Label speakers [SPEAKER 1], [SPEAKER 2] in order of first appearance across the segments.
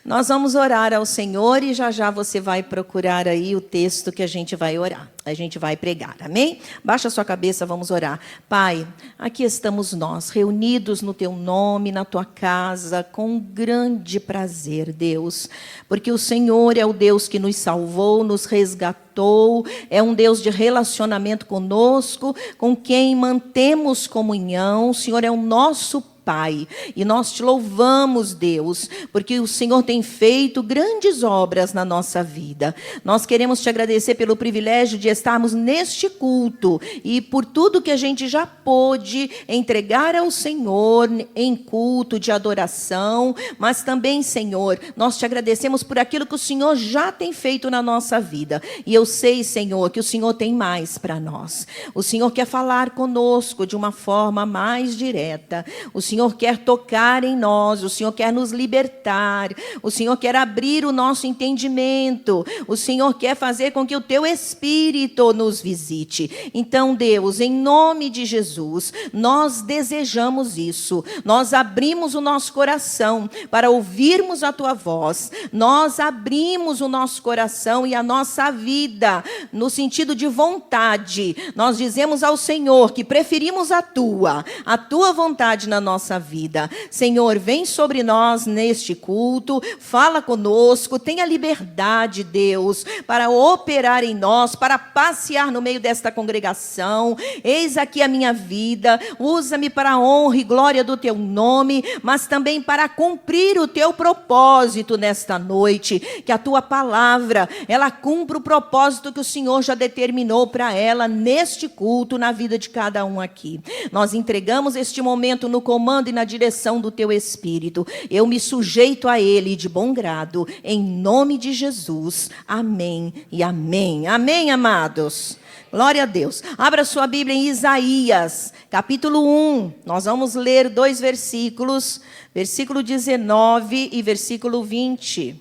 [SPEAKER 1] Nós vamos orar ao Senhor e já você vai procurar aí o texto que a gente vai orar. A gente vai pregar, amém? Baixa a sua cabeça, vamos orar. Pai, aqui estamos nós, reunidos no Teu nome, na Tua casa, com grande prazer, Deus. Porque o Senhor é o Deus que nos salvou, nos resgatou, é um Deus de relacionamento conosco, com quem mantemos comunhão. O Senhor é o nosso Pai, e nós te louvamos, Deus, porque o Senhor tem feito grandes obras na nossa vida. Nós queremos te agradecer pelo privilégio de estarmos neste culto e por tudo que a gente já pôde entregar ao Senhor em culto de adoração, mas também, Senhor, nós te agradecemos por aquilo que o Senhor já tem feito na nossa vida. E eu sei, Senhor, que o Senhor tem mais para nós. O Senhor quer falar conosco de uma forma mais direta. O Senhor quer tocar em nós, o Senhor quer nos libertar, o Senhor quer abrir o nosso entendimento, o Senhor quer fazer com que o Teu Espírito nos visite. Então, Deus, em nome de Jesus, nós desejamos isso, nós abrimos o nosso coração para ouvirmos a Tua voz, nós abrimos o nosso coração e a nossa vida, no sentido de vontade, nós dizemos ao Senhor que preferimos a Tua vontade na nossa vida. Senhor, vem sobre nós neste culto, fala conosco, tenha liberdade, Deus, para operar em nós, para passear no meio desta congregação. Eis aqui a minha vida, usa-me para a honra e glória do Teu nome, mas também para cumprir o Teu propósito nesta noite, que a Tua palavra, ela cumpra o propósito que o Senhor já determinou para ela neste culto, na vida de cada um aqui. Nós entregamos este momento no comando e na direção do Teu Espírito. Eu me sujeito a Ele de bom grado, em nome de Jesus. Amém e amém. Amém, amados. Glória a Deus. Abra sua Bíblia em Isaías, capítulo 1. Nós vamos ler 2 versículos, versículo 19 e versículo 20.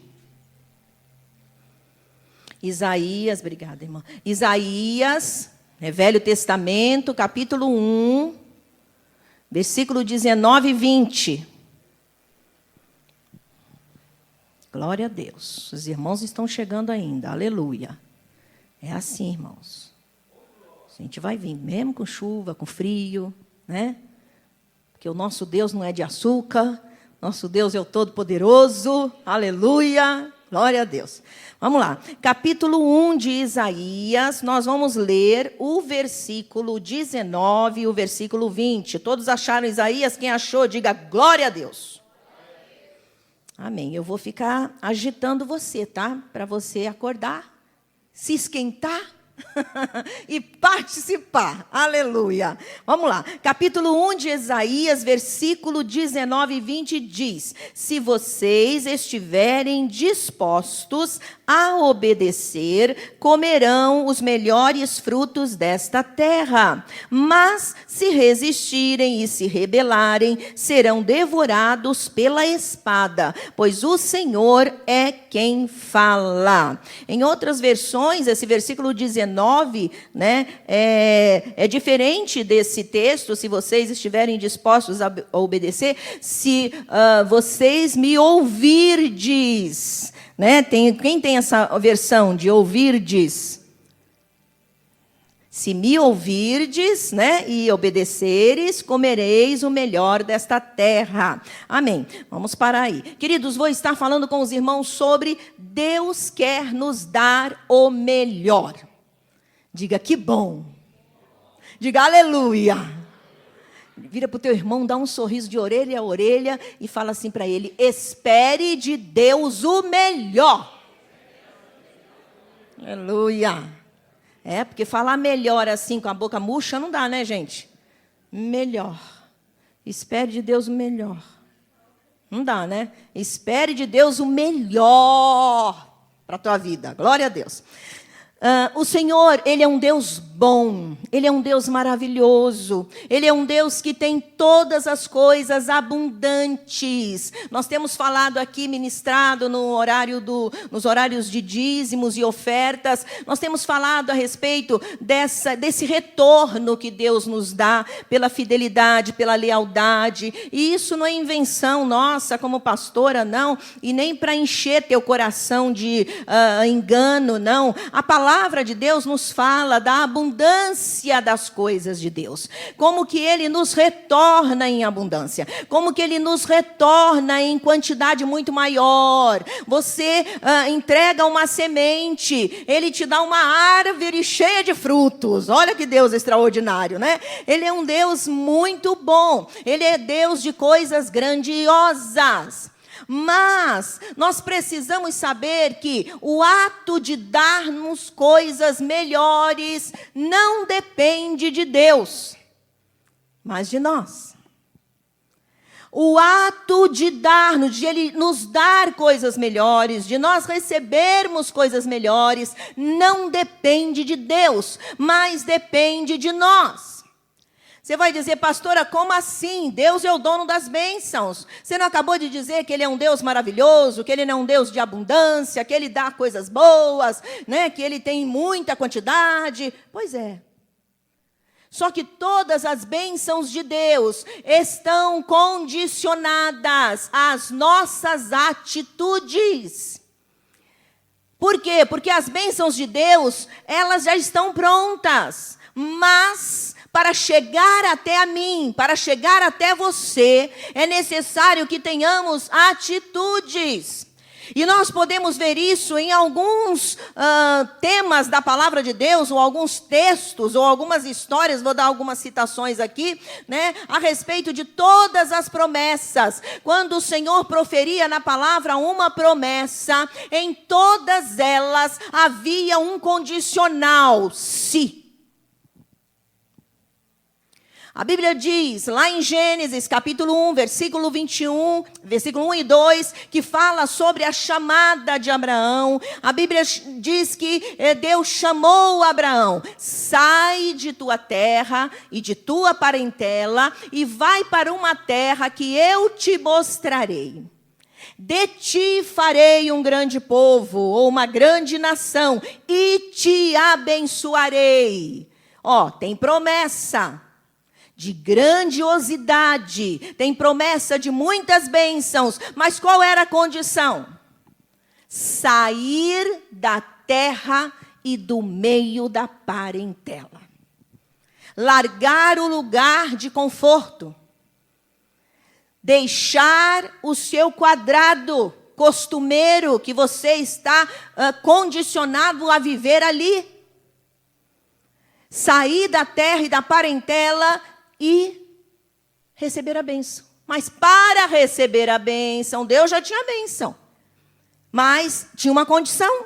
[SPEAKER 1] Isaías, obrigada, irmã. Isaías, Velho Testamento, capítulo 1, versículo 19 e 20. Glória a Deus. Os irmãos estão chegando ainda. Aleluia. É assim, irmãos. A gente vai vir, mesmo com chuva, com frio, né? Porque o nosso Deus não é de açúcar. Nosso Deus é o Todo-Poderoso. Aleluia. Glória a Deus. Vamos lá. Capítulo 1 de Isaías, nós vamos ler o versículo 19 e o versículo 20. Todos acharam Isaías? Quem achou, diga glória a Deus. Amém. Eu vou ficar agitando você, tá? Para você acordar, se esquentar e participar. Aleluia. Vamos lá. Capítulo 1 de Isaías, versículo 19 e 20 diz: se vocês estiverem dispostos a obedecer, comerão os melhores frutos desta terra. Mas se resistirem e se rebelarem, serão devorados pela espada, pois o Senhor é quem fala. Em outras versões, esse versículo 19, né, é diferente desse texto. Se vocês estiverem dispostos a obedecer, se vocês me ouvirdes, né? Quem tem essa versão de ouvirdes? Se me ouvirdes, né, e obedeceres, comereis o melhor desta terra. Amém. Vamos parar aí. Queridos, vou estar falando com os irmãos sobre Deus quer nos dar o melhor. Diga que bom. Diga aleluia. Vira para o teu irmão, dá um sorriso de orelha a orelha e fala assim para ele: espere de Deus o melhor. Aleluia. Porque falar melhor assim com a boca murcha não dá, né, gente? Melhor. Espere de Deus o melhor. Não dá, né? Espere de Deus o melhor para a tua vida. Glória a Deus. O Senhor, Ele é um Deus bom, Ele é um Deus maravilhoso, Ele é um Deus que tem todas as coisas abundantes. Nós temos falado aqui, ministrado nos horários de dízimos e ofertas, nós temos falado a respeito desse retorno que Deus nos dá pela fidelidade, pela lealdade, e isso não é invenção nossa como pastora, não, e nem para encher teu coração de engano, não. A palavra de Deus nos fala da abundância das coisas de Deus, como que Ele nos retorna em abundância, como que Ele nos retorna em quantidade muito maior. Você entrega uma semente, Ele te dá uma árvore cheia de frutos. Olha que Deus extraordinário, né? Ele é um Deus muito bom, Ele é Deus de coisas grandiosas. Mas nós precisamos saber que o ato de dar-nos coisas melhores não depende de Deus, mas de nós. O ato de dar-nos, de Ele nos dar coisas melhores, de nós recebermos coisas melhores, não depende de Deus, mas depende de nós. Você vai dizer, pastora, como assim? Deus é o dono das bênçãos. Você não acabou de dizer que Ele é um Deus maravilhoso, que Ele é um Deus de abundância, que Ele dá coisas boas, né? Que Ele tem muita quantidade? Pois é. Só que todas as bênçãos de Deus estão condicionadas às nossas atitudes. Por quê? Porque as bênçãos de Deus, elas já estão prontas, mas para chegar até a mim, para chegar até você, é necessário que tenhamos atitudes. E nós podemos ver isso em alguns temas da palavra de Deus, ou alguns textos, ou algumas histórias, vou dar algumas citações aqui, né, a respeito de todas as promessas. Quando o Senhor proferia na palavra uma promessa, em todas elas havia um condicional, se. A Bíblia diz, lá em Gênesis, capítulo 1, versículo 21, versículo 1 e 2, que fala sobre a chamada de Abraão. A Bíblia diz que Deus chamou Abraão, sai de tua terra e de tua parentela e vai para uma terra que eu te mostrarei. De ti farei um grande povo, ou uma grande nação, e te abençoarei. Tem promessa de grandiosidade, tem promessa de muitas bênçãos, mas qual era a condição? Sair da terra e do meio da parentela. Largar o lugar de conforto. Deixar o seu quadrado costumeiro que você está condicionado a viver ali. Sair da terra e da parentela e receber a bênção. Mas para receber a bênção, Deus já tinha a bênção. Mas tinha uma condição.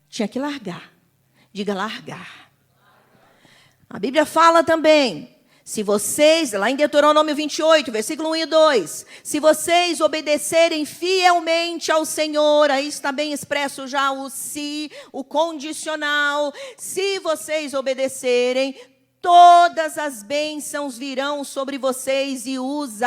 [SPEAKER 1] Tinha que largar. Diga, largar. A Bíblia fala também, se vocês, lá em Deuteronômio 28, versículo 1 e 2, se vocês obedecerem fielmente ao Senhor, aí está bem expresso já o se, o condicional, se vocês obedecerem, todas as bênçãos virão sobre vocês e os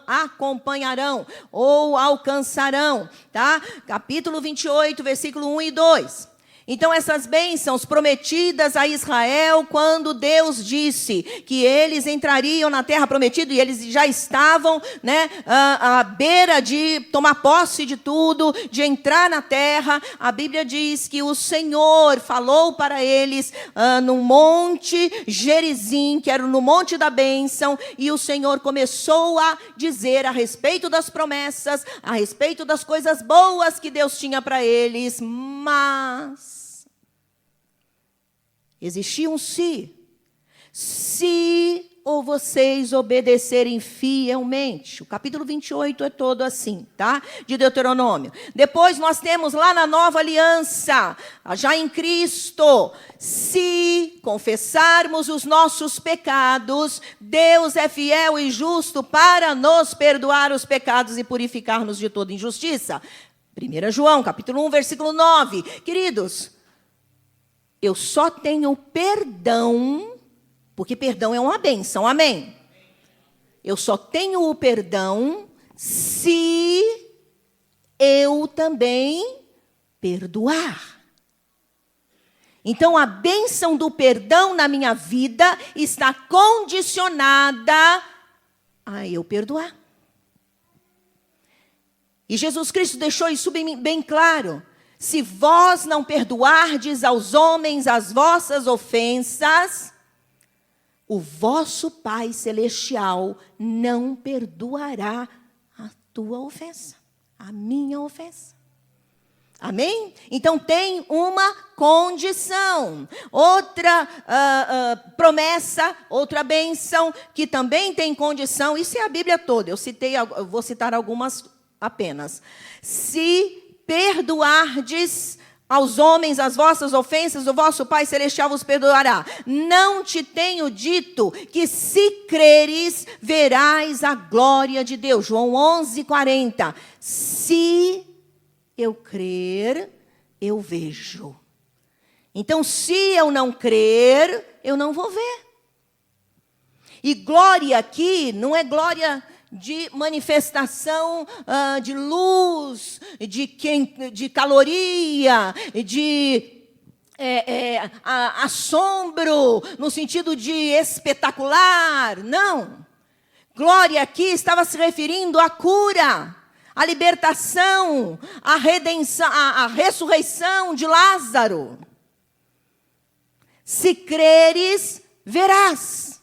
[SPEAKER 1] acompanharão ou alcançarão, tá? Capítulo 28, versículo 1 e 2. Então, essas bênçãos prometidas a Israel, quando Deus disse que eles entrariam na terra prometida, e eles já estavam, né, à beira de tomar posse de tudo, de entrar na terra, a Bíblia diz que o Senhor falou para eles no monte Gerizim, que era no monte da bênção, e o Senhor começou a dizer a respeito das promessas, a respeito das coisas boas que Deus tinha para eles, mas existia um se. Se ou vocês obedecerem fielmente. O capítulo 28 é todo assim, tá? De Deuteronômio. Depois nós temos lá na nova aliança, já em Cristo, se confessarmos os nossos pecados, Deus é fiel e justo para nos perdoar os pecados e purificar-nos de toda injustiça. 1 João, capítulo 1, versículo 9. Queridos, eu só tenho perdão, porque perdão é uma bênção, amém? Eu só tenho o perdão se eu também perdoar. Então, a bênção do perdão na minha vida está condicionada a eu perdoar. E Jesus Cristo deixou isso bem claro. Se vós não perdoardes aos homens as vossas ofensas, o vosso Pai Celestial não perdoará a tua ofensa, a minha ofensa. Amém? Então tem uma condição. Outra promessa, outra bênção que também tem condição. Isso é a Bíblia toda. Eu vou citar algumas apenas. Se perdoardes aos homens as vossas ofensas, o vosso Pai Celestial vos perdoará. Não te tenho dito que se creres, verás a glória de Deus. João 11:40. Se eu crer, eu vejo. Então, se eu não crer, eu não vou ver. E glória aqui não é glória de manifestação de luz, de caloria, de assombro, no sentido de espetacular. Não. Glória aqui estava se referindo à cura, à libertação, à redenção, à ressurreição de Lázaro. Se creres, verás.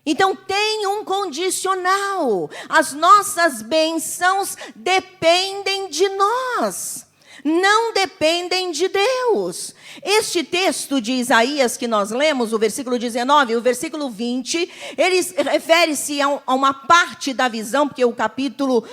[SPEAKER 1] Então tem um condicional. As nossas bênçãos dependem de nós, não dependem de Deus. Este texto de Isaías que nós lemos, o versículo 19, o versículo 20, ele refere-se a uma parte da visão, porque o capítulo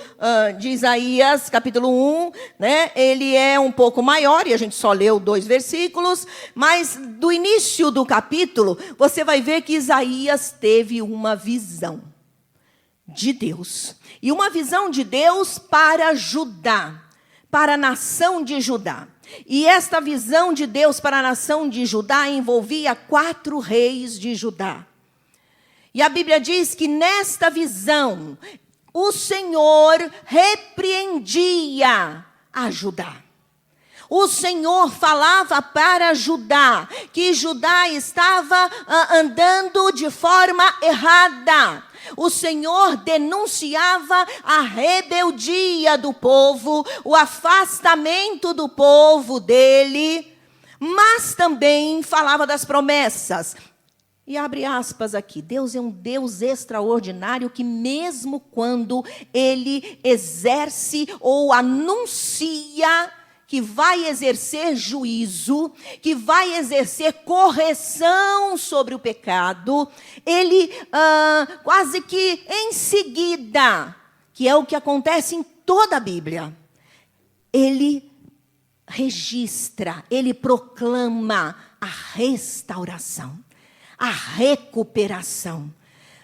[SPEAKER 1] de Isaías, capítulo 1, né, ele é um pouco maior, e a gente só leu 2 versículos, mas do início do capítulo, você vai ver que Isaías teve uma visão de Deus. E uma visão de Deus para Judá, para a nação de Judá. E esta visão de Deus para a nação de Judá envolvia 4 reis de Judá. E a Bíblia diz que nesta visão, o Senhor repreendia a Judá. O Senhor falava para Judá que Judá estava andando de forma errada. O Senhor denunciava a rebeldia do povo, o afastamento do povo dele, mas também falava das promessas. E abre aspas aqui, Deus é um Deus extraordinário que mesmo quando Ele exerce ou anuncia que vai exercer juízo, que vai exercer correção sobre o pecado, ele quase que em seguida, que é o que acontece em toda a Bíblia, ele registra, ele proclama a restauração, a recuperação.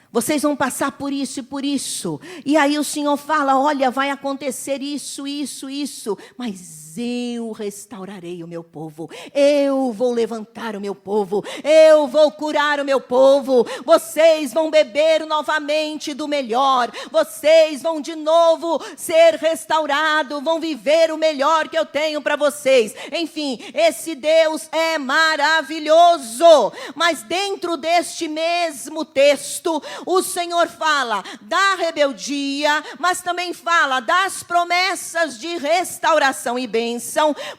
[SPEAKER 1] Vocês vão passar por isso e por isso. E aí o Senhor fala, olha, vai acontecer isso, isso, isso. Mas eu restaurarei o meu povo. Eu vou levantar o meu povo. Eu vou curar o meu povo. Vocês vão beber novamente do melhor. Vocês vão de novo ser restaurados. Vão viver o melhor que eu tenho para vocês. Enfim, esse Deus é maravilhoso. Mas dentro deste mesmo texto, o Senhor fala da rebeldia, mas também fala das promessas de restauração e bênção.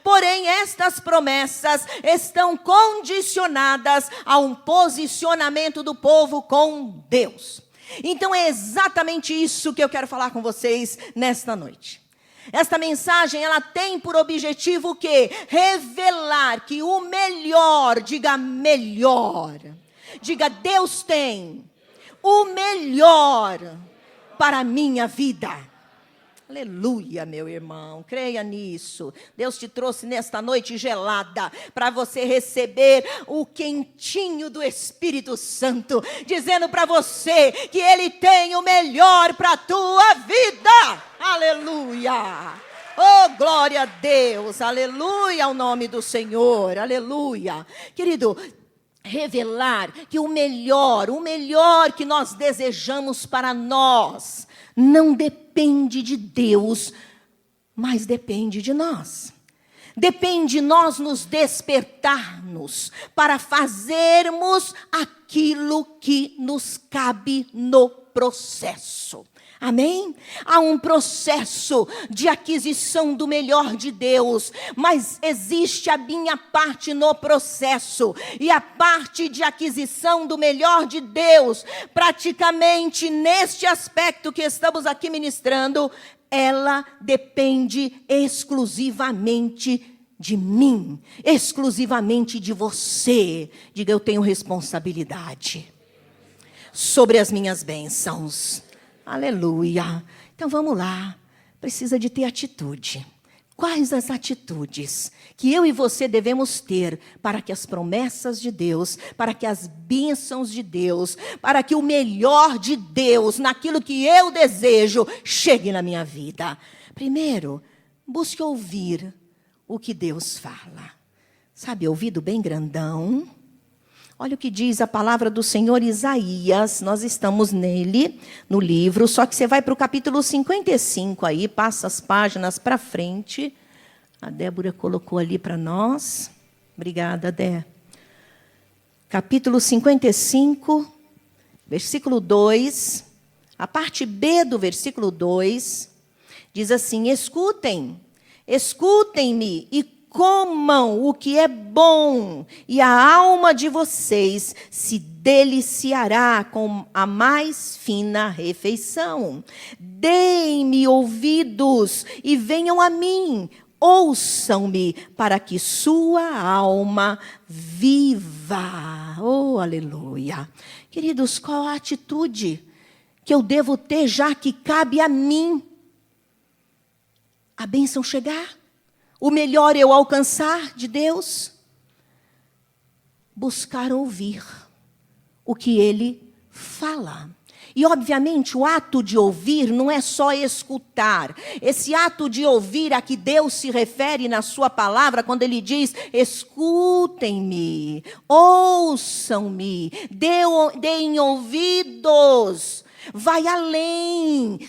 [SPEAKER 1] Porém, estas promessas estão condicionadas a um posicionamento do povo com Deus. Então, é exatamente isso que eu quero falar com vocês nesta noite. Esta mensagem, ela tem por objetivo o quê? Revelar que o melhor, diga melhor, diga Deus tem o melhor para a minha vida. Aleluia, meu irmão, creia nisso. Deus te trouxe nesta noite gelada para você receber o quentinho do Espírito Santo, dizendo para você que Ele tem o melhor para a tua vida. Aleluia, Oh, glória a Deus, aleluia ao nome do Senhor, aleluia. Querido, revelar que o melhor que nós desejamos para nós, não depende de Deus, mas depende de nós. Depende de nós nos despertarmos para fazermos aquilo que nos cabe no processo. Amém? Há um processo de aquisição do melhor de Deus, mas existe a minha parte no processo, e a parte de aquisição do melhor de Deus, praticamente neste aspecto que estamos aqui ministrando, ela depende exclusivamente de mim, exclusivamente de você. Diga, eu tenho responsabilidade sobre as minhas bênçãos. Aleluia. Então vamos lá. Precisa de ter atitude. Quais as atitudes que eu e você devemos ter para que as promessas de Deus, para que as bênçãos de Deus, para que o melhor de Deus, naquilo que eu desejo, chegue na minha vida? Primeiro, busque ouvir o que Deus fala. Sabe, ouvido bem grandão. Olha o que diz a palavra do Senhor Isaías, nós estamos nele, no livro, só que você vai para o capítulo 55 aí, passa as páginas para frente. A Débora colocou ali para nós. Obrigada, Dé. Capítulo 55, versículo 2, a parte B do versículo 2, diz assim: escutem-me e comam o que é bom, e a alma de vocês se deliciará com a mais fina refeição. Deem-me ouvidos e venham a mim, ouçam-me, para que sua alma viva. Oh, aleluia. Queridos, qual a atitude que eu devo ter, já que cabe a mim a bênção chegar? O melhor eu alcançar de Deus? Buscar ouvir o que Ele fala. E, obviamente, o ato de ouvir não é só escutar. Esse ato de ouvir a que Deus se refere na sua palavra, quando Ele diz: escutem-me, ouçam-me, deem ouvidos, vai além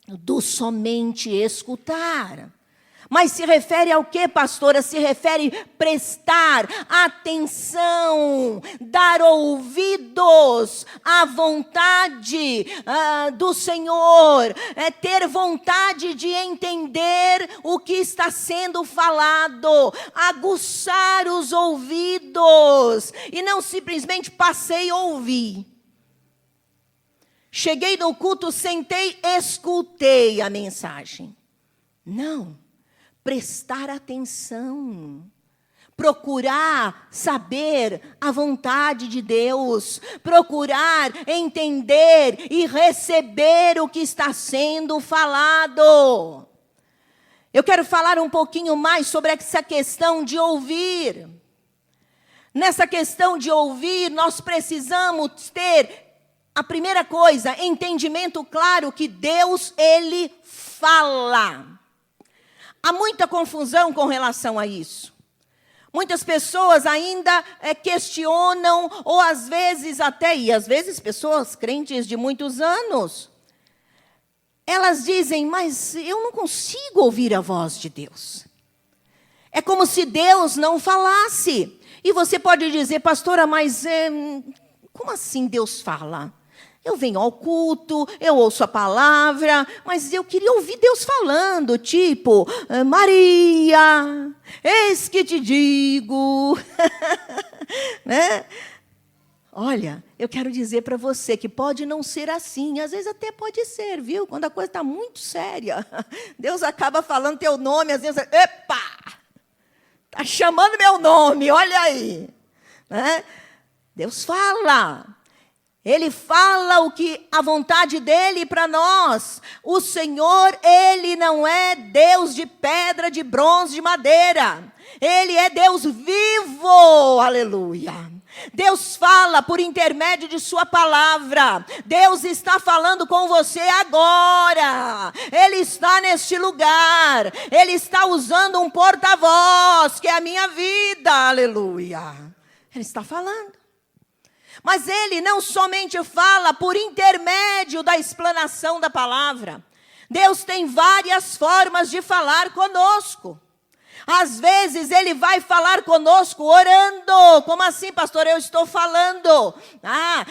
[SPEAKER 1] do somente escutar. Mas se refere ao quê, pastora? Se refere prestar atenção, dar ouvidos à vontade do Senhor, ter vontade de entender o que está sendo falado, aguçar os ouvidos, e não simplesmente passei a ouvir. Cheguei no culto, sentei, escutei a mensagem. Não. Prestar atenção, procurar saber a vontade de Deus, procurar entender e receber o que está sendo falado. Eu quero falar um pouquinho mais sobre essa questão de ouvir. Nessa questão de ouvir, nós precisamos ter, a primeira coisa, entendimento claro que Deus, Ele fala. Há muita confusão com relação a isso. Muitas pessoas ainda questionam, ou às vezes pessoas crentes de muitos anos, elas dizem: mas eu não consigo ouvir a voz de Deus. É como se Deus não falasse. E você pode dizer: pastora, mas como assim Deus fala? Eu venho ao culto, eu ouço a palavra, mas eu queria ouvir Deus falando, tipo: Maria, eis que te digo. Né? Olha, eu quero dizer para você que pode não ser assim, às vezes até pode ser, viu? Quando a coisa está muito séria, Deus acaba falando teu nome, às vezes, epa, está chamando meu nome, olha aí. Né? Deus fala. Ele fala o que a vontade dele para nós. O Senhor, Ele não é Deus de pedra, de bronze, de madeira. Ele é Deus vivo, aleluia. Deus fala por intermédio de sua palavra. Deus está falando com você agora. Ele está neste lugar. Ele está usando um porta-voz, que é a minha vida. Aleluia. Ele está falando. Mas ele não somente fala por intermédio da explanação da palavra. Deus tem várias formas de falar conosco. Às vezes ele vai falar conosco orando. Como assim, pastor? Eu estou falando.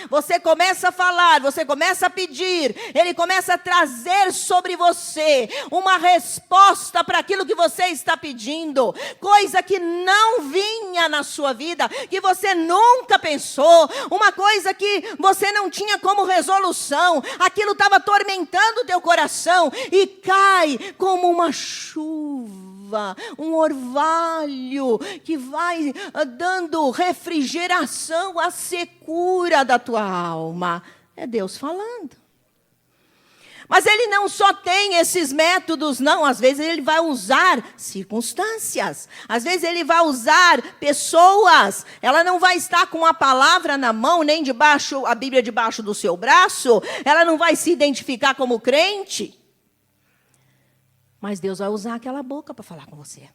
[SPEAKER 1] Você começa a falar, você começa a pedir. Ele começa a trazer sobre você uma resposta para aquilo que você está pedindo. Coisa que não vinha na sua vida, que você nunca pensou. Uma coisa que você não tinha como resolução. Aquilo estava atormentando o teu coração e cai como uma chuva. Um orvalho que vai dando refrigeração à secura da tua alma. É Deus falando. Mas ele não só tem esses métodos, não. Às vezes ele vai usar circunstâncias. Às vezes ele vai usar pessoas. Ela não vai estar com a palavra na mão, nem debaixo, a Bíblia debaixo do seu braço. Ela não vai se identificar como crente. Mas Deus vai usar aquela boca para falar com você.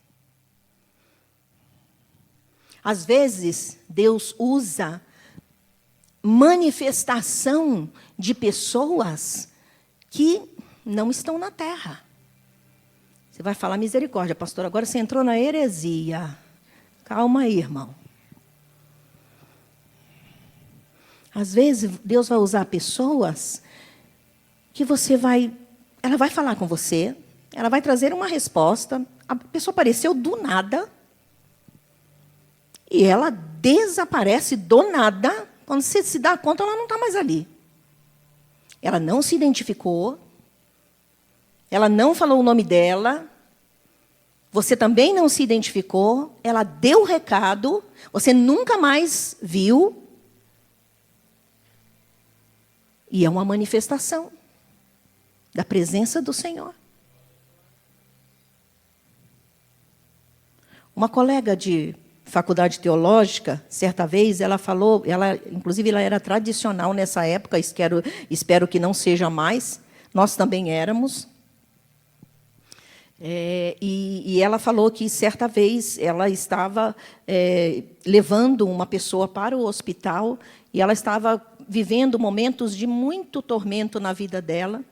[SPEAKER 1] Às vezes, Deus usa manifestação de pessoas que não estão na terra. Você vai falar, misericórdia, pastor, agora você entrou na heresia. Calma aí, irmão. Às vezes, Deus vai usar pessoas que ela vai falar com você. Ela vai trazer uma resposta. A pessoa apareceu do nada. E ela desaparece do nada. Quando você se dá conta, ela não está mais ali. Ela não se identificou. Ela não falou o nome dela. Você também não se identificou. Ela deu o recado. Você nunca mais viu. E é uma manifestação da presença do Senhor. Uma colega de faculdade teológica, certa vez, ela falou, inclusive ela era tradicional nessa época, espero que não seja mais, nós também éramos. E ela falou que, certa vez, ela estava levando uma pessoa para o hospital, e ela estava vivendo momentos de muito tormento na vida dela.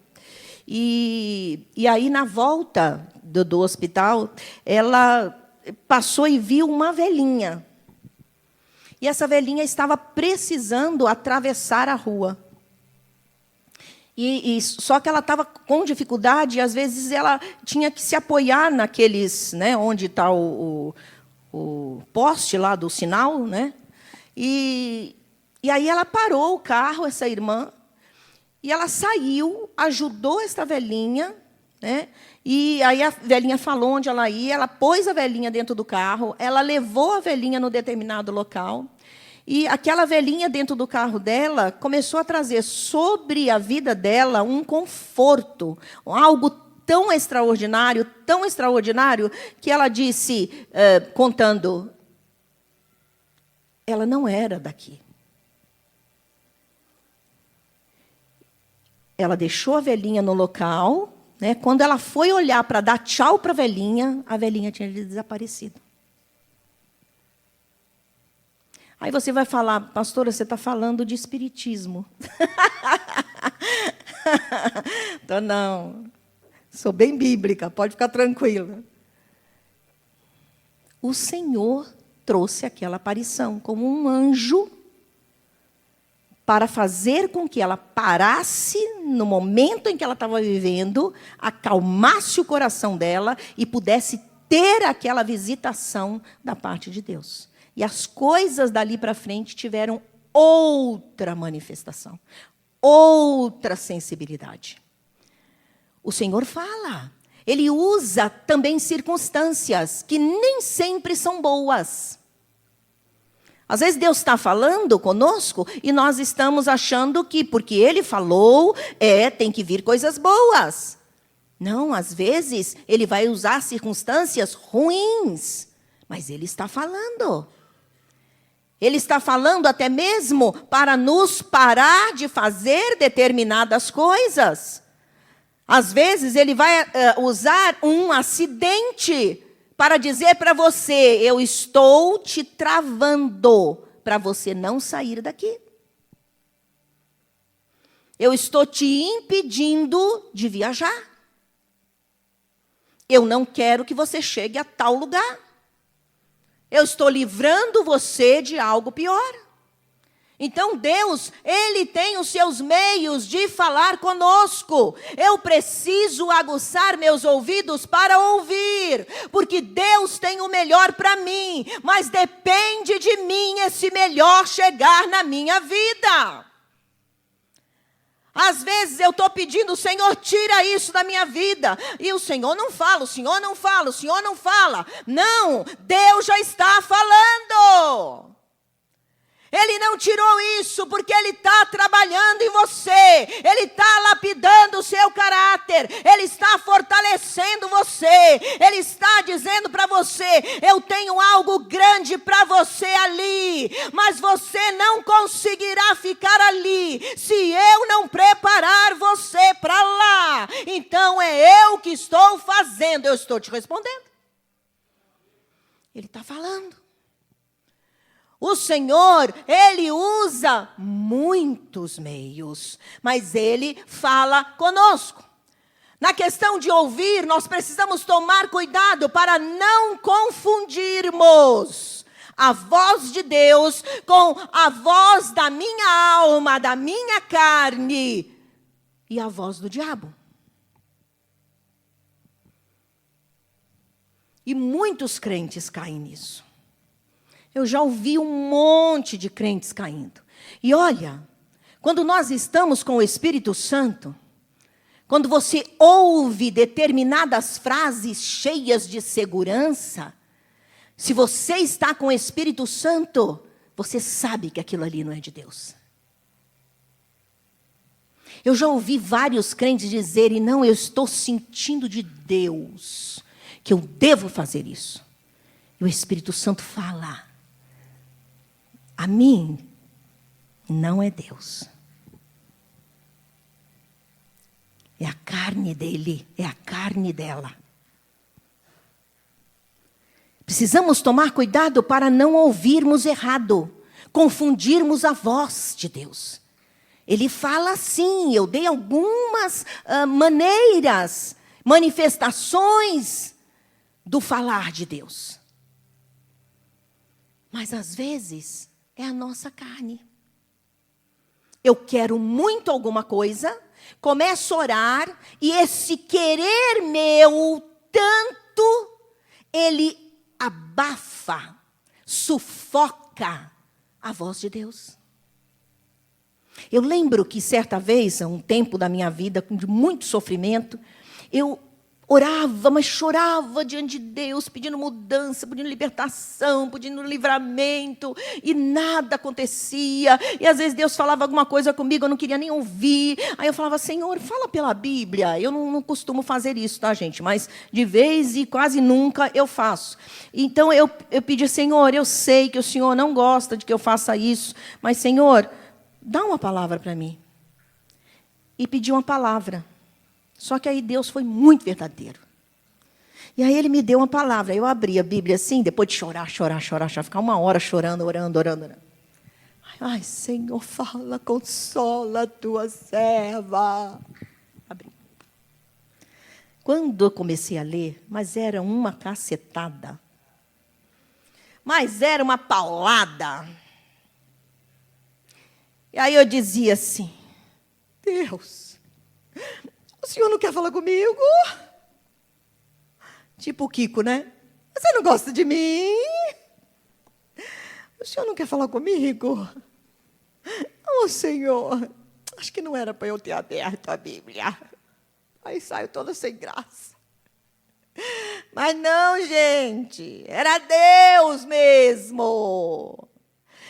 [SPEAKER 1] E aí, na volta do hospital, ela passou e viu uma velhinha. E essa velhinha estava precisando atravessar a rua. Só que ela estava com dificuldade, e às vezes ela tinha que se apoiar naqueles, onde está o poste lá do sinal, E aí ela parou o carro, essa irmã, e ela saiu, ajudou esta velhinha, E aí a velhinha falou onde ela ia, ela pôs a velhinha dentro do carro, ela levou a velhinha no determinado local, e aquela velhinha dentro do carro dela começou a trazer sobre a vida dela um conforto, algo tão extraordinário, que ela disse, contando, ela não era daqui. Ela deixou a velhinha no local. Quando ela foi olhar para dar tchau para a velhinha tinha desaparecido. Aí você vai falar, pastora, você está falando de espiritismo. Então, não. Sou bem bíblica, pode ficar tranquila. O Senhor trouxe aquela aparição como um anjo para fazer com que ela parasse no momento em que ela estava vivendo, acalmasse o coração dela e pudesse ter aquela visitação da parte de Deus. E as coisas dali para frente tiveram outra manifestação, outra sensibilidade. O Senhor fala, Ele usa também circunstâncias que nem sempre são boas. Às vezes Deus está falando conosco e nós estamos achando que, porque Ele falou, tem que vir coisas boas. Não, às vezes Ele vai usar circunstâncias ruins, mas Ele está falando. Ele está falando até mesmo para nos parar de fazer determinadas coisas. Às vezes ele vai usar um acidente para dizer para você: eu estou te travando para você não sair daqui. Eu estou te impedindo de viajar. Eu não quero que você chegue a tal lugar. Eu estou livrando você de algo pior. Então Deus, Ele tem os seus meios de falar conosco. Eu preciso aguçar meus ouvidos para ouvir, porque Deus tem o melhor para mim, mas depende de mim esse melhor chegar na minha vida. Às vezes eu estou pedindo: Senhor, tira isso da minha vida. E o Senhor não fala, o Senhor não fala, o Senhor não fala. Não, Deus já está falando. Ele não tirou isso porque Ele está trabalhando em você. Ele está lapidando o seu caráter. Ele está fortalecendo você. Ele está dizendo para você: eu tenho algo grande para você ali. Mas você não conseguirá ficar ali se eu não preparar você para lá. Então é eu que estou fazendo. Eu estou te respondendo. Ele está falando. O Senhor, Ele usa muitos meios, mas Ele fala conosco. Na questão de ouvir, nós precisamos tomar cuidado para não confundirmos a voz de Deus com a voz da minha alma, da minha carne e a voz do diabo. E muitos crentes caem nisso. Eu já ouvi um monte de crentes caindo. E olha, quando nós estamos com o Espírito Santo, quando você ouve determinadas frases cheias de segurança, se você está com o Espírito Santo, você sabe que aquilo ali não é de Deus. Eu já ouvi vários crentes dizerem: não, eu estou sentindo de Deus que eu devo fazer isso. E o Espírito Santo fala: a mim não é Deus. É a carne dele, é a carne dela. Precisamos tomar cuidado para não ouvirmos errado, confundirmos a voz de Deus. Ele fala assim, eu dei algumas maneiras, manifestações do falar de Deus. Mas às vezes é a nossa carne. Eu quero muito alguma coisa, começo a orar, e esse querer meu tanto, ele abafa, sufoca a voz de Deus. Eu lembro que certa vez, um tempo da minha vida, de muito sofrimento, eu orava, mas chorava diante de Deus, pedindo mudança, pedindo libertação, pedindo livramento, e nada acontecia. E às vezes Deus falava alguma coisa comigo, eu não queria nem ouvir. Aí eu falava: Senhor, fala pela Bíblia. Eu não costumo fazer isso, tá, gente? Mas de vez e quase nunca eu faço. Então eu pedi: Senhor, eu sei que o Senhor não gosta de que eu faça isso, mas Senhor, dá uma palavra para mim. E pedi uma palavra. Só que aí Deus foi muito verdadeiro. E aí Ele me deu uma palavra. Eu abri a Bíblia assim, depois de chorar, ficar uma hora chorando, orando. Ai, Senhor, fala, consola a tua serva. Abri. Quando eu comecei a ler, mas era uma cacetada. Mas era uma paulada. E aí eu dizia assim: Deus, o Senhor não quer falar comigo? Tipo o Kiko, né? Você não gosta de mim? O Senhor não quer falar comigo? Oh, Senhor, acho que não era para eu ter aberto a Bíblia. Aí saio toda sem graça. Mas não, gente, era Deus mesmo.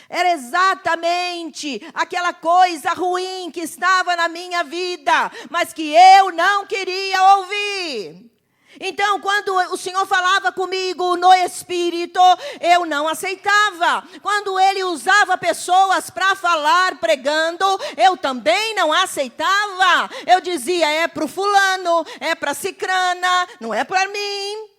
[SPEAKER 1] Era exatamente aquela coisa ruim que estava na minha vida, mas que eu não queria ouvir. Então, quando o Senhor falava comigo no Espírito, eu não aceitava. Quando Ele usava pessoas para falar, pregando, eu também não aceitava. Eu dizia, é para o fulano, é para a cicrana, não é para mim.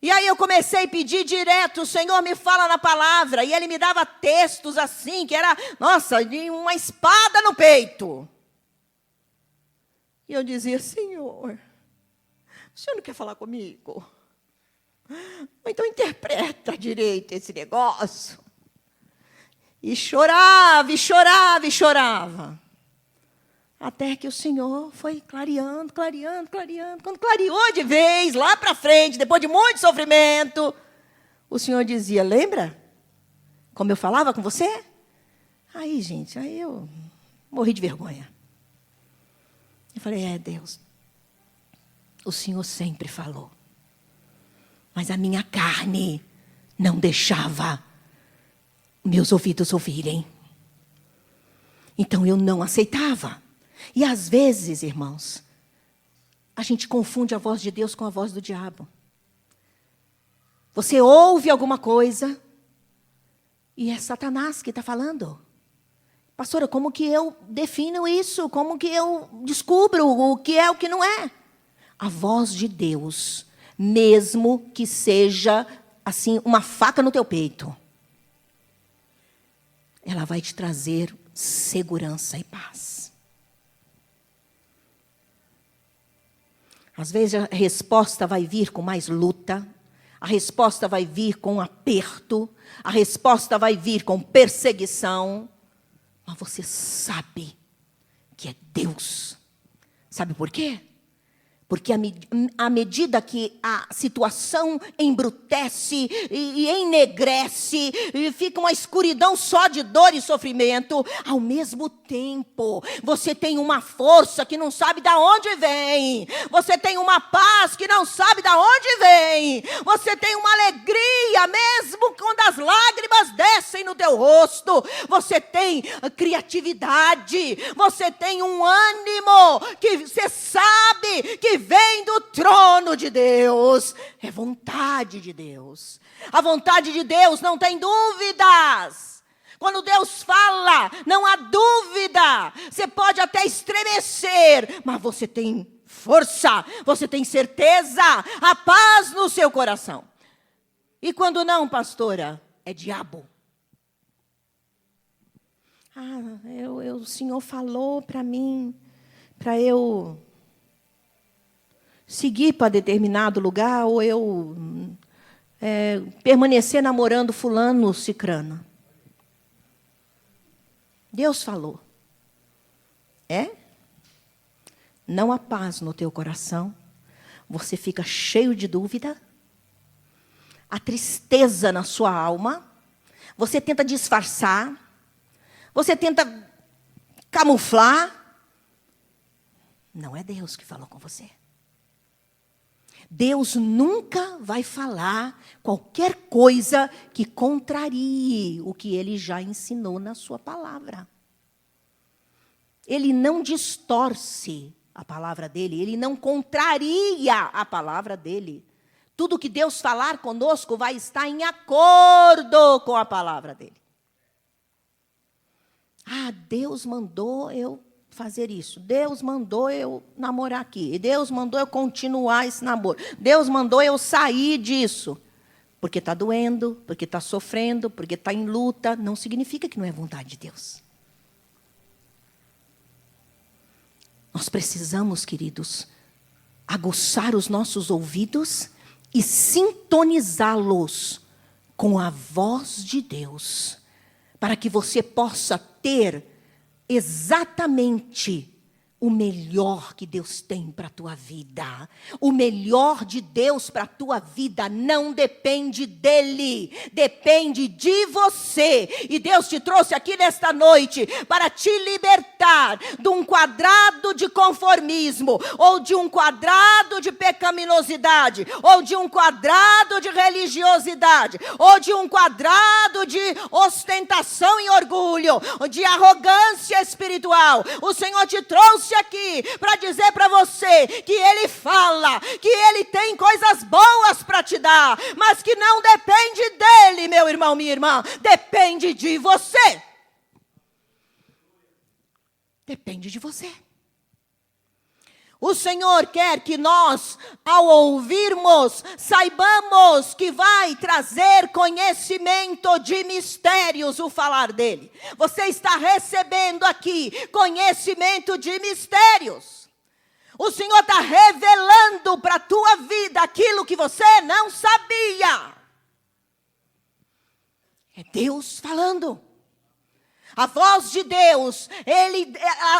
[SPEAKER 1] E aí eu comecei a pedir direto, o Senhor me fala na palavra. E Ele me dava textos assim, que era, nossa, de uma espada no peito. E eu dizia, Senhor, o Senhor não quer falar comigo? Então interpreta direito esse negócio. E chorava, e chorava, e chorava. Até que o Senhor foi clareando, clareando, clareando. Quando clareou de vez, lá para frente, depois de muito sofrimento, o Senhor dizia, lembra? Como eu falava com você? Aí, gente, aí eu morri de vergonha. Eu falei, Deus, o Senhor sempre falou. Mas a minha carne não deixava meus ouvidos ouvirem. Então eu não aceitava. E às vezes, irmãos, a gente confunde a voz de Deus com a voz do diabo. Você ouve alguma coisa e é Satanás que está falando. Pastora, como que eu defino isso? Como que eu descubro o que é o que não é? A voz de Deus, mesmo que seja assim uma faca no teu peito, ela vai te trazer segurança e paz. Às vezes a resposta vai vir com mais luta, a resposta vai vir com aperto, a resposta vai vir com perseguição. Mas você sabe que é Deus. Sabe por quê? Porque à medida que a situação embrutece e enegrece, e fica uma escuridão só de dor e sofrimento, ao mesmo tempo, você tem uma força que não sabe de onde vem. Você tem uma paz que não sabe de onde vem. Você tem uma alegria, mesmo quando as lágrimas descem no teu rosto. Você tem criatividade. Você tem um ânimo que você sabe que vem do trono de Deus. É vontade de Deus. A vontade de Deus não tem dúvidas. Quando Deus fala, não há dúvida. Você pode até estremecer, mas você tem força, você tem certeza, a paz no seu coração. E quando não, pastora, é diabo. O Senhor falou para mim, para eu seguir para determinado lugar, ou eu permanecer namorando fulano ou cicrana. Deus falou. Não há paz no teu coração. Você fica cheio de dúvida. A tristeza na sua alma. Você tenta disfarçar. Você tenta camuflar. Não é Deus que falou com você. Deus nunca vai falar qualquer coisa que contrarie o que Ele já ensinou na sua palavra. Ele não distorce a palavra dEle, Ele não contraria a palavra dEle. Tudo que Deus falar conosco vai estar em acordo com a palavra dEle. Deus mandou eu fazer isso. Deus mandou eu namorar aqui. Deus mandou eu continuar esse namoro. Deus mandou eu sair disso. Porque está doendo, porque está sofrendo, porque está em luta. Não significa que não é vontade de Deus. Nós precisamos, queridos, aguçar os nossos ouvidos e sintonizá-los com a voz de Deus, para que você possa ter exatamente o melhor que Deus tem para a tua vida. O melhor de Deus para a tua vida não depende dEle, depende de você. E Deus te trouxe aqui nesta noite para te libertar de um quadrado de conformismo, ou de um quadrado de pecaminosidade, ou de um quadrado de religiosidade, ou de um quadrado de ostentação e orgulho, de arrogância espiritual. O Senhor te trouxe aqui para dizer para você que Ele fala, que Ele tem coisas boas para te dar, mas que não depende dEle, meu irmão, minha irmã, depende de você. Depende de você. O Senhor quer que nós, ao ouvirmos, saibamos que vai trazer conhecimento de mistérios o falar dele. Você está recebendo aqui conhecimento de mistérios. O Senhor está revelando para a tua vida aquilo que você não sabia. É Deus falando. A voz de Deus,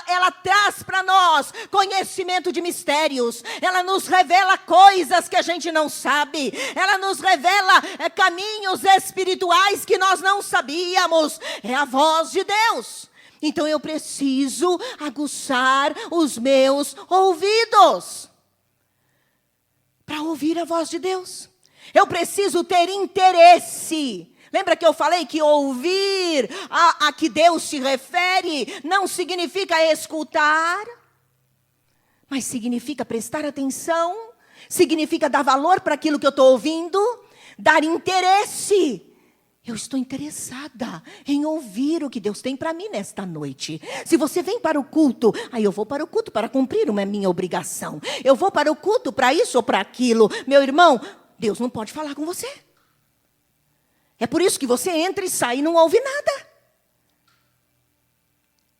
[SPEAKER 1] ela traz para nós conhecimento de mistérios. Ela nos revela coisas que a gente não sabe. Ela nos revela caminhos espirituais que nós não sabíamos. É a voz de Deus. Então eu preciso aguçar os meus ouvidos para ouvir a voz de Deus. Eu preciso ter interesse. Lembra que eu falei que ouvir a que Deus se refere não significa escutar, mas significa prestar atenção, significa dar valor para aquilo que eu estou ouvindo, dar interesse. Eu estou interessada em ouvir o que Deus tem para mim nesta noite. Se você vem para o culto, aí eu vou para o culto para cumprir uma minha obrigação. Eu vou para o culto para isso ou para aquilo. Meu irmão, Deus não pode falar com você. É por isso que você entra e sai e não ouve nada.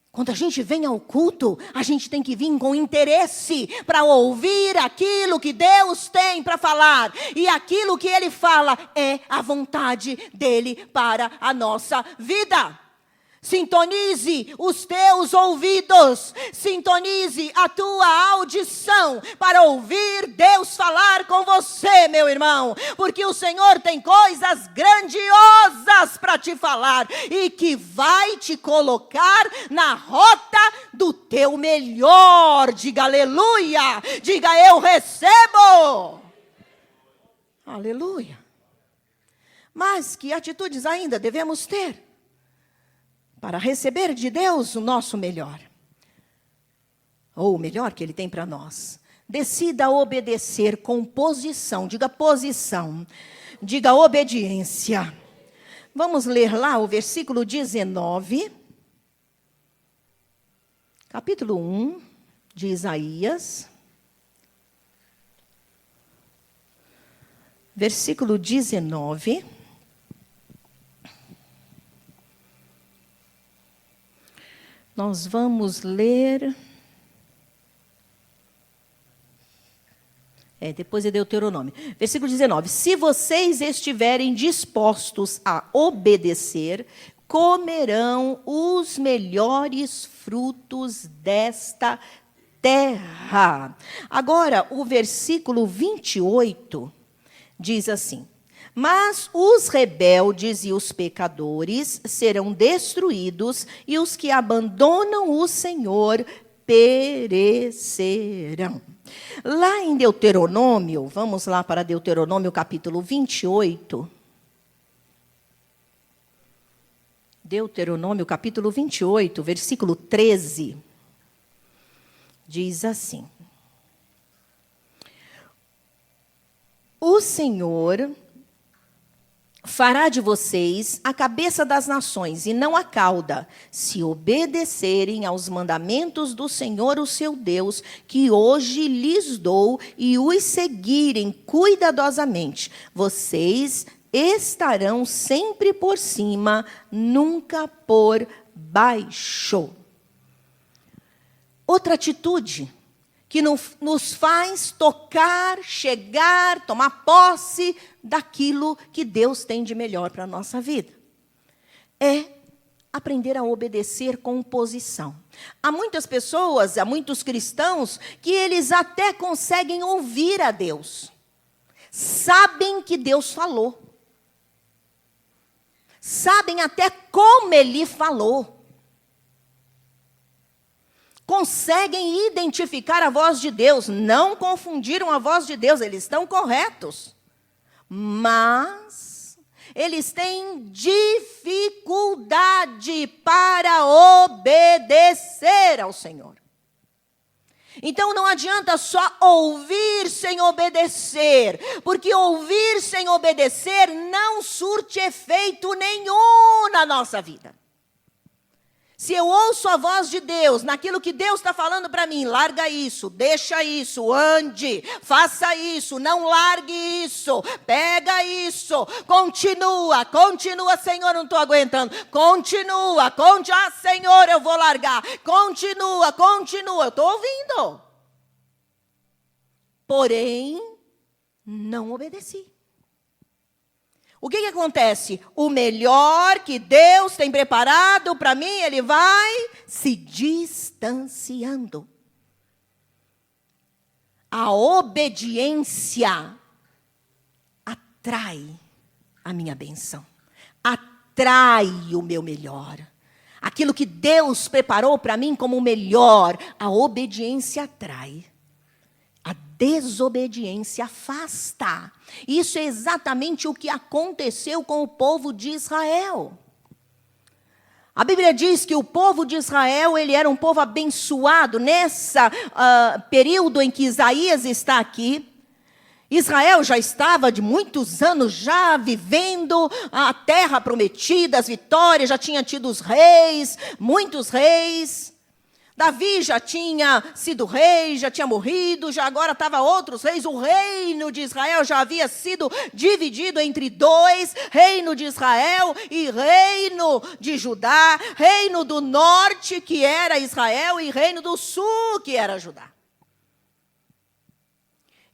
[SPEAKER 1] Quando a gente vem ao culto, a gente tem que vir com interesse para ouvir aquilo que Deus tem para falar. E aquilo que Ele fala é a vontade dEle para a nossa vida. Sintonize os teus ouvidos, sintonize a tua audição para ouvir Deus falar com você, meu irmão. Porque o Senhor tem coisas grandiosas para te falar e que vai te colocar na rota do teu melhor. Diga aleluia, diga eu recebo. Aleluia. Mas que atitudes ainda devemos ter para receber de Deus o nosso melhor? Ou o melhor que Ele tem para nós. Decida obedecer com posição. Diga posição. Diga obediência. Vamos ler lá o versículo 19. Capítulo 1 de Isaías. Versículo 19. Nós vamos ler. Depois é Deuteronômio. Versículo 19. Se vocês estiverem dispostos a obedecer, comerão os melhores frutos desta terra. Agora, o versículo 28 diz assim: mas os rebeldes e os pecadores serão destruídos, e os que abandonam o Senhor perecerão. Lá em Deuteronômio, vamos lá para Deuteronômio capítulo 28. Deuteronômio capítulo 28, versículo 13. Diz assim: o Senhor fará de vocês a cabeça das nações e não a cauda, se obedecerem aos mandamentos do Senhor, o seu Deus, que hoje lhes dou, e os seguirem cuidadosamente. Vocês estarão sempre por cima, nunca por baixo. Outra atitude que nos faz tocar, chegar, tomar posse daquilo que Deus tem de melhor para a nossa vida. É aprender a obedecer com posição. Há muitas pessoas, há muitos cristãos, que eles até conseguem ouvir a Deus. Sabem que Deus falou. Sabem até como Ele falou. Conseguem identificar a voz de Deus, não confundiram a voz de Deus, eles estão corretos. Mas eles têm dificuldade para obedecer ao Senhor. Então não adianta só ouvir sem obedecer, porque ouvir sem obedecer não surte efeito nenhum na nossa vida. Se eu ouço a voz de Deus, naquilo que Deus está falando para mim, larga isso, deixa isso, ande, faça isso, não largue isso, pega isso, continua, Senhor, não estou aguentando, continua, Senhor, eu vou largar, continua, eu estou ouvindo. Porém, não obedeci. O que acontece? O melhor que Deus tem preparado para mim, ele vai se distanciando. A obediência atrai a minha bênção, atrai o meu melhor. Aquilo que Deus preparou para mim como o melhor, a obediência atrai. A desobediência afasta. Isso é exatamente o que aconteceu com o povo de Israel. A Bíblia diz que o povo de Israel, ele era um povo abençoado. Nessa período em que Isaías está aqui, Israel já estava de muitos anos já vivendo a terra prometida, as vitórias, já tinha tido os reis, muitos reis. Davi já tinha sido rei, já tinha morrido, já agora estava outros reis. O reino de Israel já havia sido dividido entre dois, reino de Israel e reino de Judá, reino do norte, que era Israel, e reino do sul, que era Judá.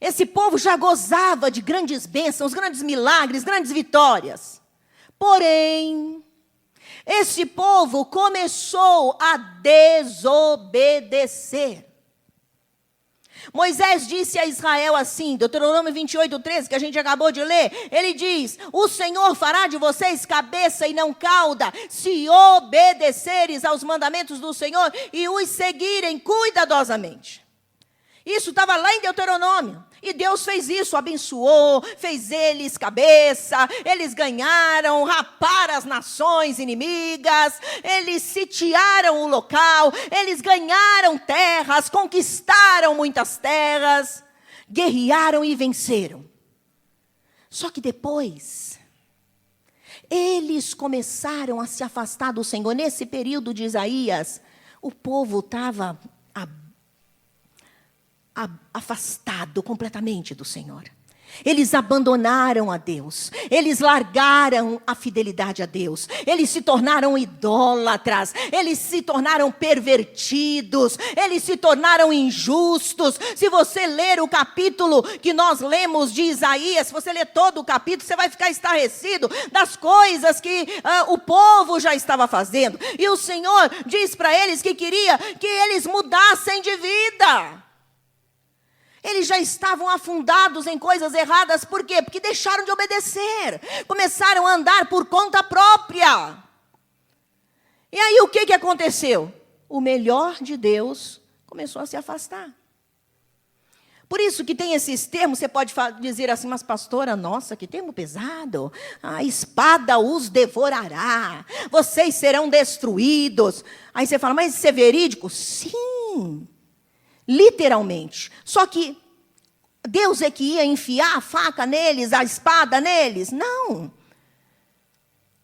[SPEAKER 1] Esse povo já gozava de grandes bênçãos, grandes milagres, grandes vitórias. Porém, esse povo começou a desobedecer. Moisés disse a Israel assim, Deuteronômio 28:13, que a gente acabou de ler, ele diz: o Senhor fará de vocês cabeça e não cauda, se obedeceres aos mandamentos do Senhor e os seguirem cuidadosamente. Isso estava lá em Deuteronômio. E Deus fez isso, abençoou, fez eles cabeça, eles ganharam, raparam as nações inimigas, eles sitiaram o local, eles ganharam terras, conquistaram muitas terras, guerrearam e venceram. Só que depois, eles começaram a se afastar do Senhor. Nesse período de Isaías, o povo estava afastado completamente do Senhor. Eles abandonaram a Deus, eles largaram a fidelidade a Deus, eles se tornaram idólatras, eles se tornaram pervertidos, eles se tornaram injustos. Se você ler o capítulo que nós lemos de Isaías, se você ler todo o capítulo, você vai ficar estarrecido das coisas que o povo já estava fazendo. E o Senhor diz para eles que queria que eles mudassem de vida. Eles já estavam afundados em coisas erradas. Por quê? Porque deixaram de obedecer. Começaram a andar por conta própria. E aí o que aconteceu? O melhor de Deus começou a se afastar. Por isso que tem esses termos, você pode dizer assim, mas pastora, nossa, que termo pesado. A espada os devorará. Vocês serão destruídos. Aí você fala, mas isso é verídico? Sim. Literalmente. Só que Deus é que ia enfiar a faca neles, a espada neles? Não.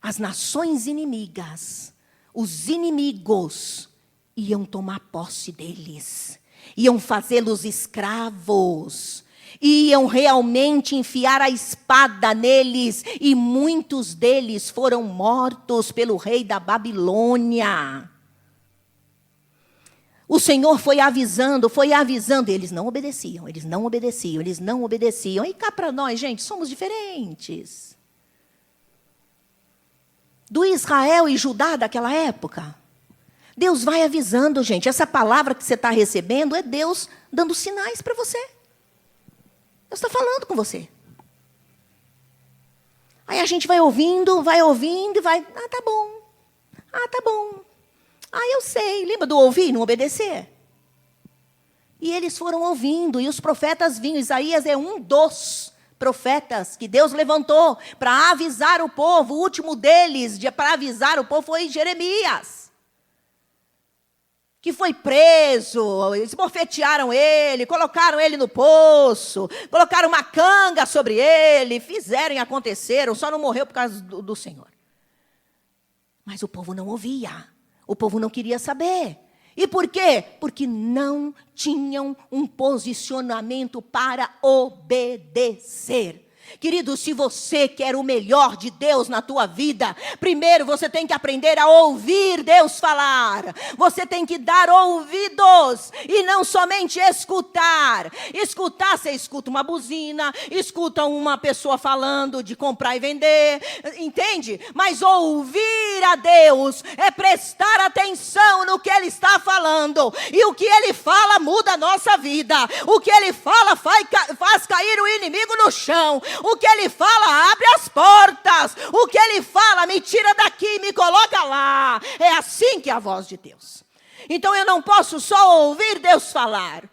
[SPEAKER 1] As nações inimigas, os inimigos, iam tomar posse deles. Iam fazê-los escravos. Iam realmente enfiar a espada neles. E muitos deles foram mortos pelo rei da Babilônia. O Senhor foi avisando, e eles não obedeciam. E cá para nós, gente, somos diferentes. Do Israel e Judá daquela época. Deus vai avisando, gente. Essa palavra que você está recebendo é Deus dando sinais para você. Deus está falando com você. Aí a gente vai ouvindo e vai, tá bom. Eu sei, lembra do ouvir e não obedecer? E eles foram ouvindo, e os profetas vinham. Isaías é um dos profetas que Deus levantou para avisar o povo. O último deles, para avisar o povo, foi Jeremias. que foi preso, esbofetearam ele, colocaram ele no poço, colocaram uma canga sobre ele, fizeram e aconteceram, só não morreu por causa do Senhor. Mas o povo não ouvia, o povo não queria saber. E por quê? Porque não tinham um posicionamento para obedecer. Querido, se você quer o melhor de Deus na tua vida, primeiro você tem que aprender a ouvir Deus falar. Você tem que dar ouvidos e não somente escutar. Escutar, você escuta uma buzina, escuta uma pessoa falando de comprar e vender, entende? Mas ouvir a Deus é prestar atenção no que Ele está falando. E o que Ele fala muda a nossa vida. O que Ele fala faz cair o inimigo no chão. O que Ele fala abre as portas. O que Ele fala me tira daqui, me coloca lá. É assim que é a voz de Deus. Então eu não posso só ouvir Deus falar.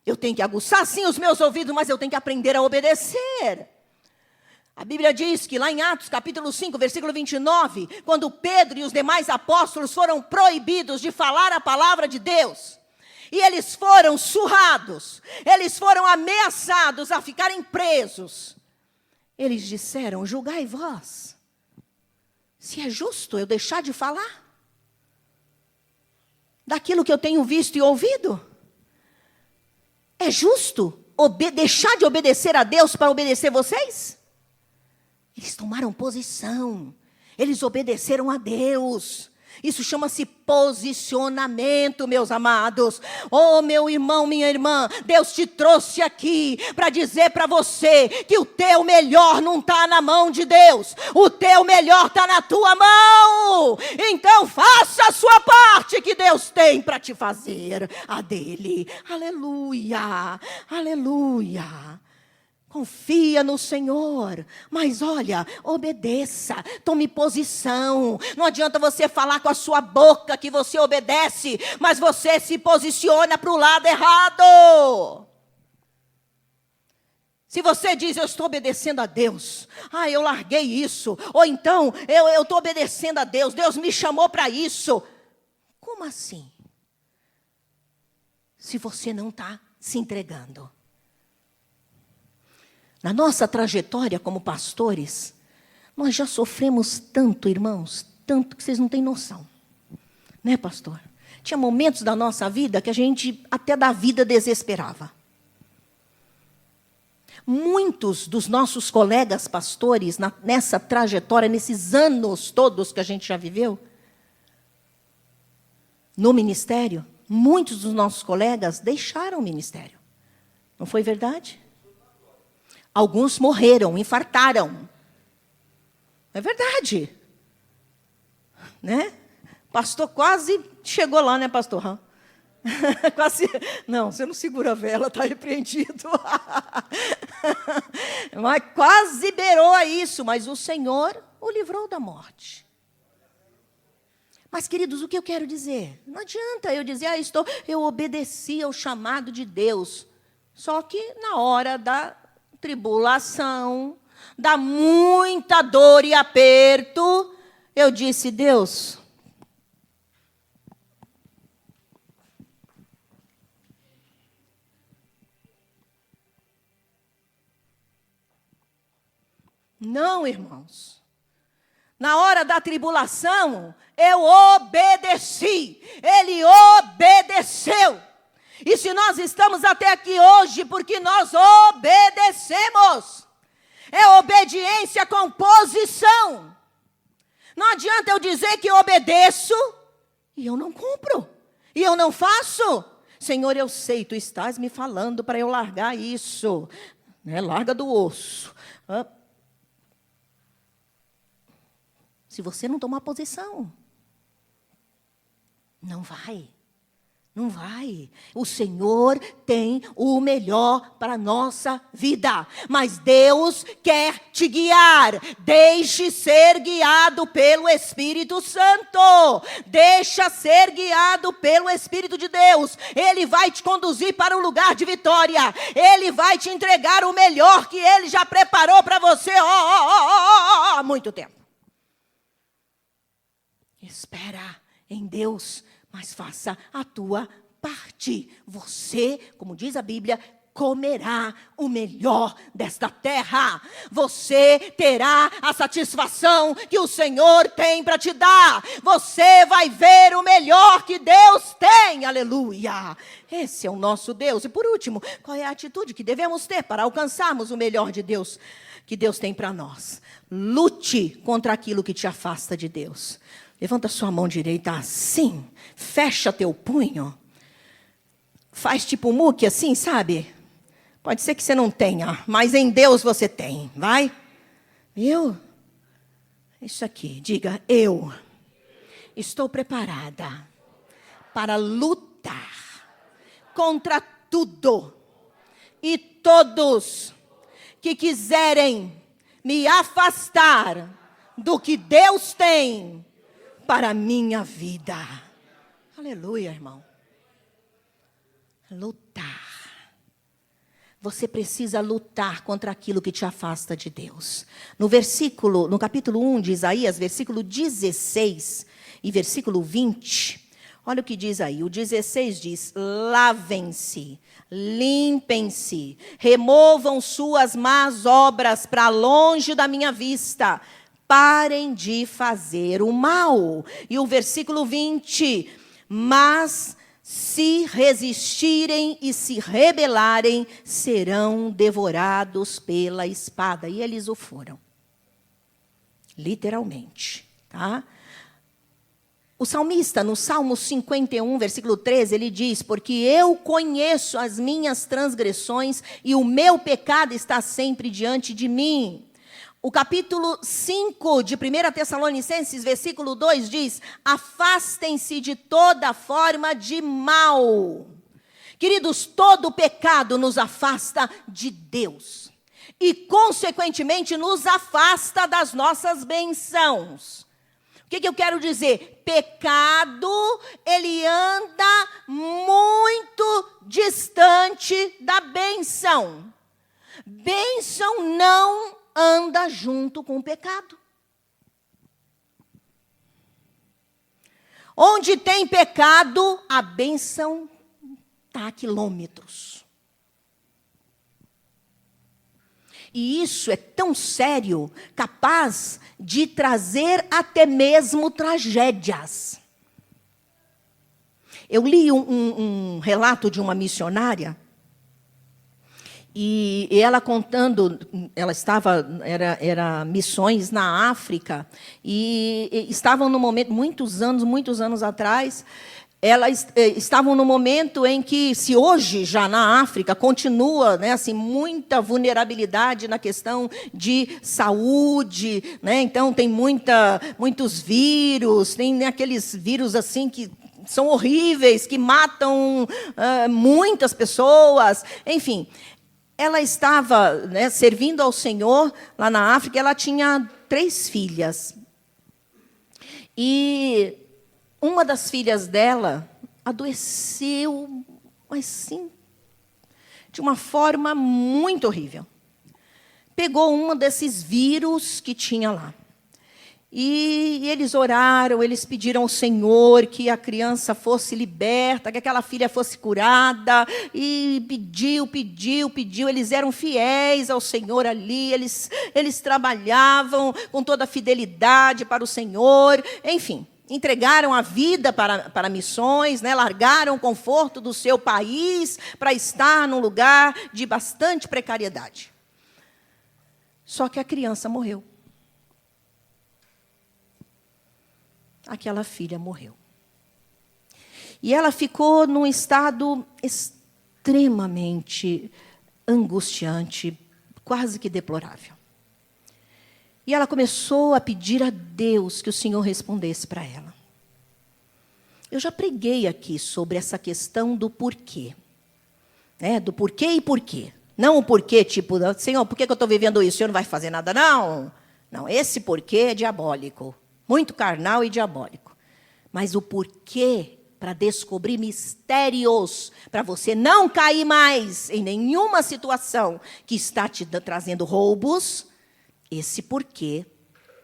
[SPEAKER 1] Eu tenho que aguçar sim os meus ouvidos, mas eu tenho que aprender a obedecer. A Bíblia diz que lá em Atos capítulo 5, versículo 29, quando Pedro e os demais apóstolos foram proibidos de falar a palavra de Deus, e eles foram surrados, eles foram ameaçados a ficarem presos, eles disseram: julgai vós, se é justo eu deixar de falar daquilo que eu tenho visto e ouvido? É justo deixar de obedecer a Deus para obedecer vocês? Eles tomaram posição, eles obedeceram a Deus. Isso chama-se posicionamento, meus amados. Oh, meu irmão, minha irmã, Deus te trouxe aqui para dizer para você que o teu melhor não está na mão de Deus. O teu melhor está na tua mão. Então faça a sua parte que Deus tem para te fazer, a dele. Aleluia, aleluia. Confia no Senhor, mas olha, obedeça, tome posição. Não adianta você falar com a sua boca que você obedece, mas você se posiciona para o lado errado. Se você diz: eu estou obedecendo a Deus, eu larguei isso, ou então eu estou obedecendo a Deus, Deus me chamou para isso. Como assim? Se você não está se entregando. Na nossa trajetória como pastores, nós já sofremos tanto, irmãos, tanto que vocês não têm noção. Né, pastor? Tinha momentos da nossa vida que a gente até da vida desesperava. Muitos dos nossos colegas pastores, nessa trajetória, nesses anos todos que a gente já viveu, no ministério, muitos dos nossos colegas deixaram o ministério. Não foi verdade? Alguns morreram, infartaram. É verdade. Né? Pastor quase chegou lá, né, pastor? Quase. Não, você não segura a vela, está repreendido. Mas quase beirou a isso, mas o Senhor o livrou da morte. Mas, queridos, o que eu quero dizer? Não adianta eu dizer: eu obedeci ao chamado de Deus. Só que na hora da tribulação, dá muita dor e aperto, eu disse: Deus, não, irmãos. Na hora da tribulação, eu obedeci. Ele obedeceu. E se nós estamos até aqui hoje, porque nós obedecemos. É obediência com posição. Não adianta eu dizer que eu obedeço e eu não cumpro. E eu não faço. Senhor, eu sei, tu estás me falando para eu largar isso. Né? Larga do osso. Se você não tomar posição, não vai. Não vai. O Senhor tem o melhor para a nossa vida. Mas Deus quer te guiar. Deixe ser guiado pelo Espírito Santo. Deixa ser guiado pelo Espírito de Deus. Ele vai te conduzir para um lugar de vitória. Ele vai te entregar o melhor que Ele já preparou para você há muito tempo. Espera em Deus. mas faça a tua parte. Você, como diz a Bíblia, comerá o melhor desta terra. Você terá a satisfação que o Senhor tem para te dar. Você vai ver o melhor que Deus tem. Aleluia! Esse é o nosso Deus. E por último, qual é a atitude que devemos ter para alcançarmos o melhor de Deus, que Deus tem para nós? Lute contra aquilo que te afasta de Deus. Levanta sua mão direita assim, fecha teu punho, faz tipo muque assim, sabe? Pode ser que você não tenha, mas em Deus você tem, vai? Viu? Isso aqui, diga, eu estou preparada para lutar contra tudo e todos que quiserem me afastar do que Deus tem para a minha vida. Aleluia, irmão. Lutar. Você precisa lutar contra aquilo que te afasta de Deus. No capítulo 1 de Isaías, versículo 16 e versículo 20, olha o que diz aí. O 16 diz: lavem-se, limpem-se, removam suas más obras para longe da minha vista. Parem de fazer o mal. E o versículo 20, mas se resistirem e se rebelarem, serão devorados pela espada. E eles o foram. Literalmente, tá? O salmista, no Salmo 51, versículo 13, ele diz: porque eu conheço as minhas transgressões e o meu pecado está sempre diante de mim. O capítulo 5 de 1 Tessalonicenses, versículo 2, diz: afastem-se de toda forma de mal. Queridos, todo pecado nos afasta de Deus. E, consequentemente, nos afasta das nossas bênçãos. O que eu quero dizer? Pecado, ele anda muito distante da bênção. Bênção não anda junto com o pecado. Onde tem pecado, a bênção está a quilômetros. E isso é tão sério, capaz de trazer até mesmo tragédias. Eu li um relato de uma missionária, e ela contando, ela era missões na África, e estavam no momento, muitos anos atrás, elas estavam no momento em que, se hoje já na África continua, né, assim, muita vulnerabilidade na questão de saúde, né, então tem muitos vírus, tem aqueles vírus assim que são horríveis, que matam muitas pessoas, enfim. Ela estava, né, servindo ao Senhor lá na África. Ela tinha 3 filhas. E uma das filhas dela adoeceu, assim, de uma forma muito horrível. Pegou um desses vírus que tinha lá. E eles oraram, eles pediram ao Senhor que a criança fosse liberta, que aquela filha fosse curada, e pediu. Eles eram fiéis ao Senhor ali, eles trabalhavam com toda a fidelidade para o Senhor, enfim, entregaram a vida para missões, né, largaram o conforto do seu país para estar num lugar de bastante precariedade. Só que a criança morreu. Aquela filha morreu. E ela ficou num estado extremamente angustiante, quase que deplorável. E ela começou a pedir a Deus que o Senhor respondesse para ela. Eu já preguei aqui sobre essa questão do porquê. Né? Do porquê e porquê. Não o porquê, tipo, Senhor, por que eu estou vivendo isso? O Senhor não vai fazer nada, não. Não, esse porquê é diabólico. Muito carnal e diabólico. Mas o porquê, para descobrir mistérios, para você não cair mais em nenhuma situação que está te trazendo roubos, esse porquê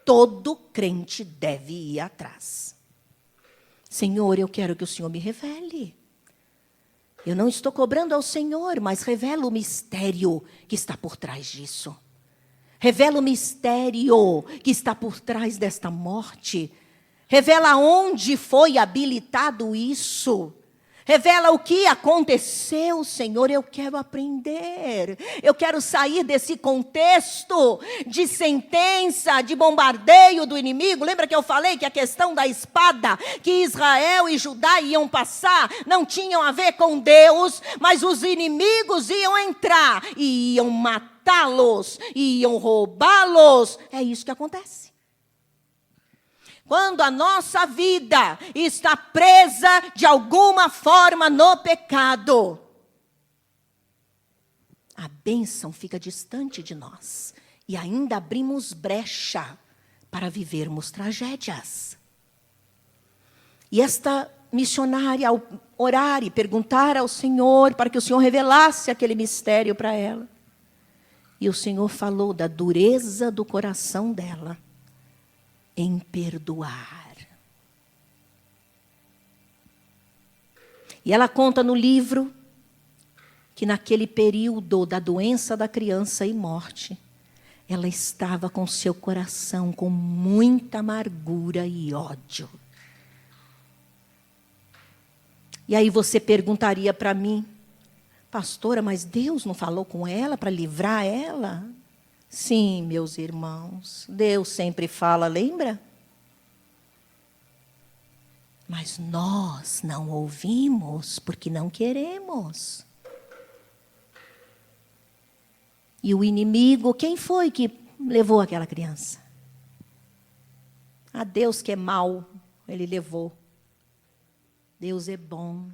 [SPEAKER 1] todo crente deve ir atrás. Senhor, eu quero que o Senhor me revele. Eu não estou cobrando ao Senhor, mas revela o mistério que está por trás disso. Revela o mistério que está por trás desta morte. Revela onde foi habilitado isso. Revela o que aconteceu, Senhor. Eu quero aprender. Eu quero sair desse contexto de sentença, de bombardeio do inimigo. Lembra que eu falei que a questão da espada que Israel e Judá iam passar não tinham a ver com Deus, mas os inimigos iam entrar e iam matá-los, iam roubá-los. É isso que acontece. Quando a nossa vida está presa de alguma forma no pecado, a bênção fica distante de nós. E ainda abrimos brecha para vivermos tragédias. E esta missionária, ao orar e perguntar ao Senhor, para que o Senhor revelasse aquele mistério para ela. E o Senhor falou da dureza do coração dela em perdoar. E ela conta no livro que naquele período da doença da criança e morte, ela estava com seu coração com muita amargura e ódio. E aí você perguntaria para mim, pastora, mas Deus não falou com ela para livrar ela? Sim, meus irmãos, Deus sempre fala, lembra? Mas nós não ouvimos porque não queremos. E o inimigo, quem foi que levou aquela criança? A Deus que é mau, ele levou. Deus é bom,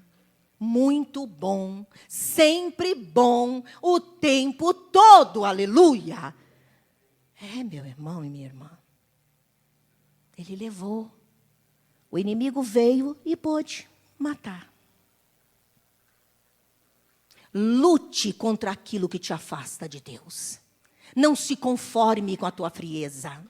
[SPEAKER 1] muito bom, sempre bom, o tempo todo, aleluia. É, meu irmão e minha irmã. Ele levou. O inimigo veio e pôde matar. Lute contra aquilo que te afasta de Deus. Não se conforme com a tua frieza.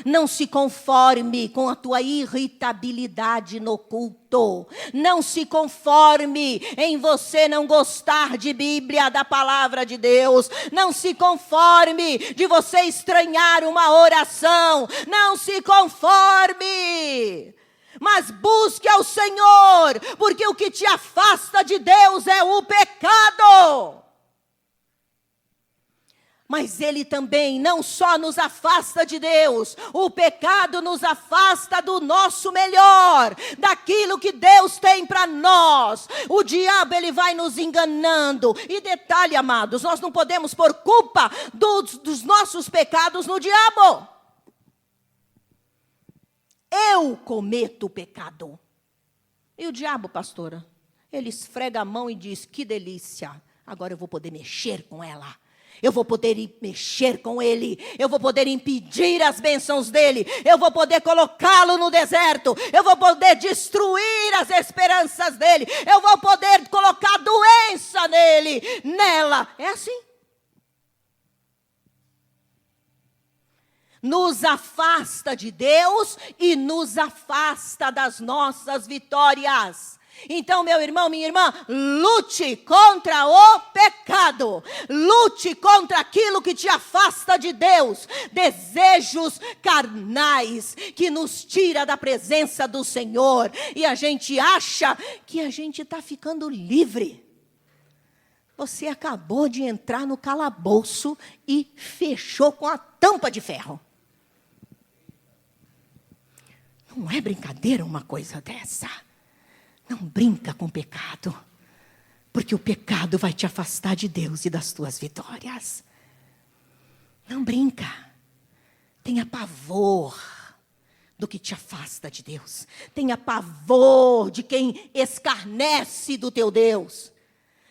[SPEAKER 1] Não se conforme com a tua irritabilidade no culto. Não se conforme em você não gostar de Bíblia, da palavra de Deus. Não se conforme de você estranhar uma oração. Não se conforme. Mas busque ao Senhor, porque o que te afasta de Deus é o pecado. Mas ele também não só nos afasta de Deus, o pecado nos afasta do nosso melhor, daquilo que Deus tem para nós. O diabo, ele vai nos enganando. E detalhe, amados, nós não podemos pôr culpa dos nossos pecados no diabo. Eu cometo o pecado. E o diabo, pastora, ele esfrega a mão e diz, que delícia, agora eu vou poder mexer com ela. Eu vou poder mexer com ele. Eu vou poder impedir as bênçãos dele. Eu vou poder colocá-lo no deserto. Eu vou poder destruir as esperanças dele. Eu vou poder colocar doença nele, nela. É assim. Nos afasta de Deus e nos afasta das nossas vitórias. Então, meu irmão, minha irmã, lute contra o pecado. Lute contra aquilo que te afasta de Deus. Desejos carnais que nos tira da presença do Senhor. E a gente acha que a gente está ficando livre. Você acabou de entrar no calabouço e fechou com a tampa de ferro. Não é brincadeira uma coisa dessa. Não brinca com o pecado, porque o pecado vai te afastar de Deus e das tuas vitórias. Não brinca. Tenha pavor do que te afasta de Deus. Tenha pavor de quem escarnece do teu Deus.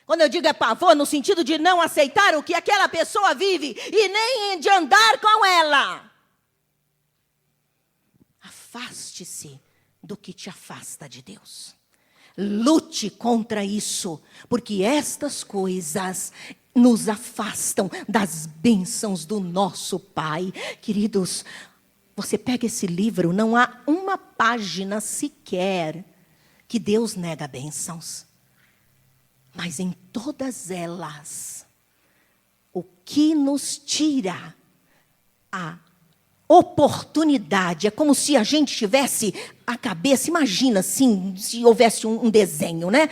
[SPEAKER 1] Quando eu digo é pavor, no sentido de não aceitar o que aquela pessoa vive e nem de andar com ela. Afaste-se do que te afasta de Deus. Lute contra isso, porque estas coisas nos afastam das bênçãos do nosso Pai. Queridos, você pega esse livro, não há uma página sequer que Deus nega bênçãos. Mas em todas elas, o que nos tira a oportunidade, é como se a gente tivesse a cabeça, imagina assim, se houvesse um desenho, né?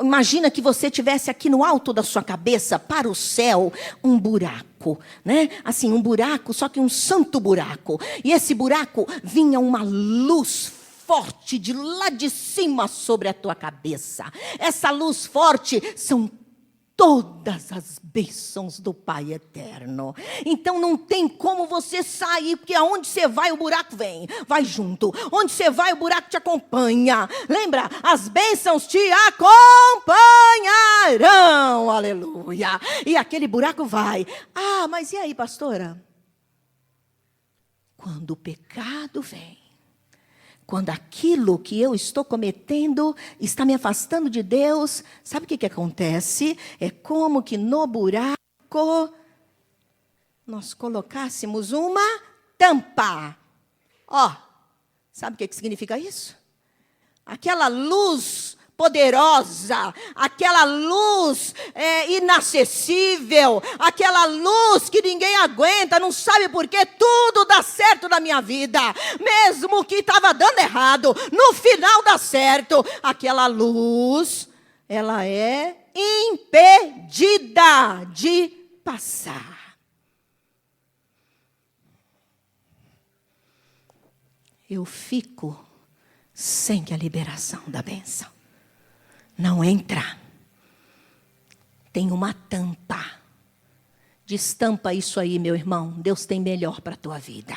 [SPEAKER 1] Imagina que você tivesse aqui no alto da sua cabeça, para o céu, um buraco, né? Assim, um buraco, só que um santo buraco. E esse buraco vinha uma luz forte de lá de cima sobre a tua cabeça. Essa luz forte são todas as bênçãos do Pai eterno. Então não tem como você sair, porque aonde você vai o buraco vem, vai junto. Onde você vai o buraco te acompanha. Lembra? As bênçãos te acompanharão. Aleluia. E aquele buraco vai. Ah, mas e aí, pastora? Quando o pecado vem, quando aquilo que eu estou cometendo está me afastando de Deus, sabe o que acontece? É como que no buraco nós colocássemos uma tampa. Ó, sabe o que significa isso? Aquela luz poderosa, aquela luz inacessível, aquela luz que ninguém aguenta, não sabe por quê, tudo dá certo na minha vida, mesmo que estava dando errado, no final dá certo. Aquela luz, ela é impedida de passar. Eu fico sem a liberação da bênção. Não entra. Tem uma tampa. Destampa isso aí, meu irmão. Deus tem melhor para a tua vida.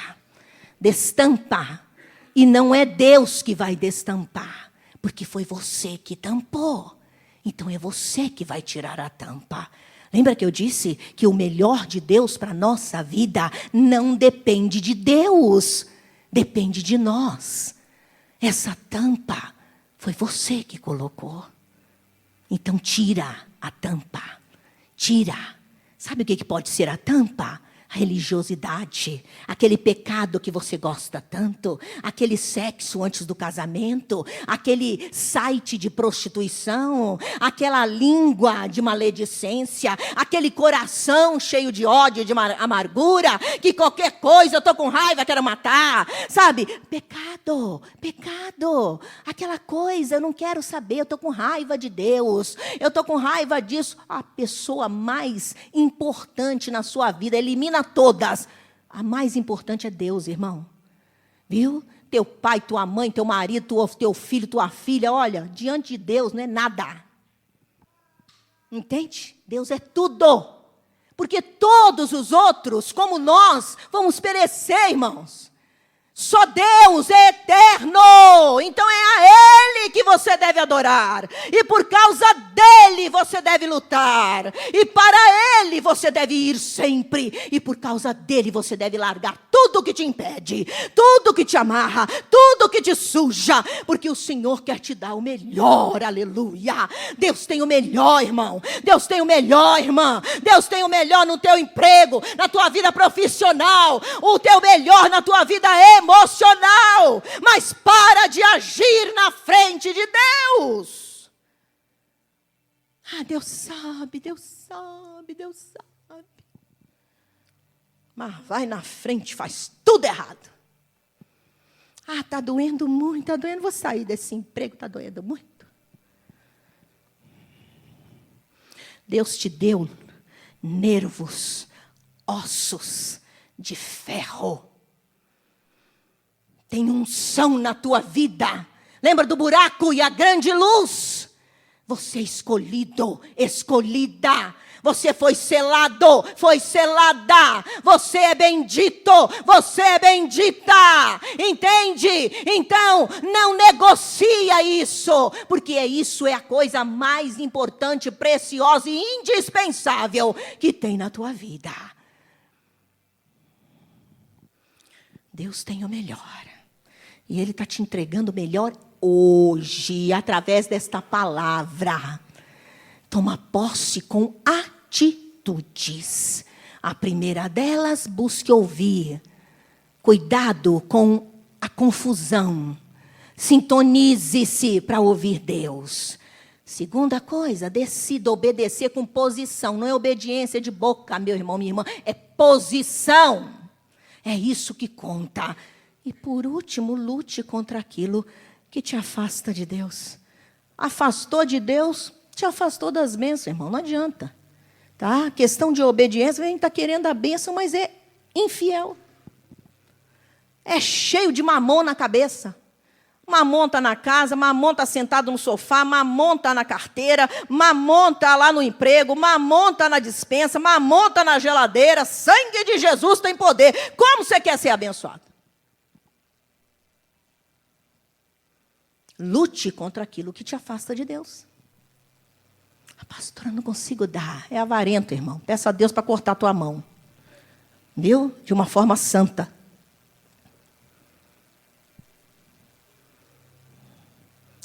[SPEAKER 1] Destampa. E não é Deus que vai destampar, porque foi você que tampou. Então é você que vai tirar a tampa. Lembra que eu disse que o melhor de Deus para a nossa vida não depende de Deus, depende de nós. Essa tampa foi você que colocou. Então tira a tampa, tira. Sabe o que pode ser a tampa? A religiosidade, aquele pecado que você gosta tanto, aquele sexo antes do casamento, aquele site de prostituição, aquela língua de maledicência, aquele coração cheio de ódio, de amargura, que qualquer coisa eu estou com raiva, quero matar, sabe? Pecado, pecado, aquela coisa, eu não quero saber, eu estou com raiva de Deus, eu estou com raiva disso. A pessoa mais importante na sua vida, elimina todas. A mais importante é Deus, irmão. Viu? Teu pai, tua mãe, teu marido, teu filho, tua filha, olha, diante de Deus não é nada. Entende? Deus é tudo. Porque todos os outros, como nós, vamos perecer, irmãos. Só Deus é eterno, então é a Ele que você deve adorar, e por causa dEle você deve lutar, e para Ele você deve ir sempre, e por causa dEle você deve largar tudo que te impede, tudo que te amarra, tudo que te suja, porque o Senhor quer te dar o melhor, aleluia. Deus tem o melhor, irmão, Deus tem o melhor, irmã, Deus tem o melhor no teu emprego, na tua vida profissional, o teu melhor na tua vida emocional, mas para de agir na frente de Deus. Ah, Deus sabe, Deus sabe, Deus sabe. Mas vai na frente, faz tudo errado. Ah, está doendo muito, está doendo, vou sair desse emprego, está doendo muito. Deus te deu nervos, ossos de ferro. Tem unção na tua vida. Lembra do buraco e a grande luz? Você é escolhido, escolhida. Você foi selado, foi selada. Você é bendito, você é bendita. Entende? Então, não negocia isso. Porque isso é a coisa mais importante, preciosa e indispensável que tem na tua vida. Deus tem o melhor. E Ele está te entregando o melhor hoje, através desta palavra. Toma posse com atitudes. A primeira delas, busque ouvir. Cuidado com a confusão. Sintonize-se para ouvir Deus. Segunda coisa, decida obedecer com posição. Não é obediência de boca, meu irmão, minha irmã. É posição. É isso que conta. E por último, lute contra aquilo que te afasta de Deus. Afastou de Deus, te afastou das bênçãos, irmão. Não adianta. Tá? Questão de obediência, a gente está querendo a bênção, mas é infiel. É cheio de mamon na cabeça. Mamon está na casa, mamon está sentado no sofá, mamon está na carteira, mamon está lá no emprego, mamon está na despensa, mamon está na geladeira. Sangue de Jesus tem poder. Como você quer ser abençoado? Lute contra aquilo que te afasta de Deus. A pastora, não consigo dar. É avarento, irmão. Peça a Deus para cortar a tua mão. Viu? De uma forma santa.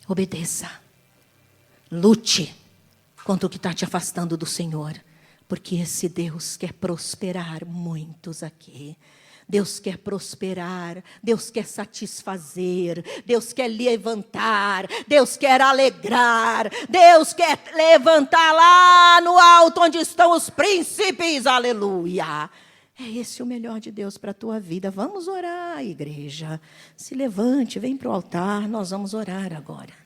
[SPEAKER 1] Obedeça. Lute contra o que está te afastando do Senhor. Porque esse Deus quer prosperar muitos aqui. Deus quer prosperar, Deus quer satisfazer, Deus quer levantar, Deus quer alegrar, Deus quer levantar lá no alto onde estão os príncipes, aleluia. É esse o melhor de Deus para a tua vida. Vamos orar, igreja. Se levante, vem para o altar, nós vamos orar agora.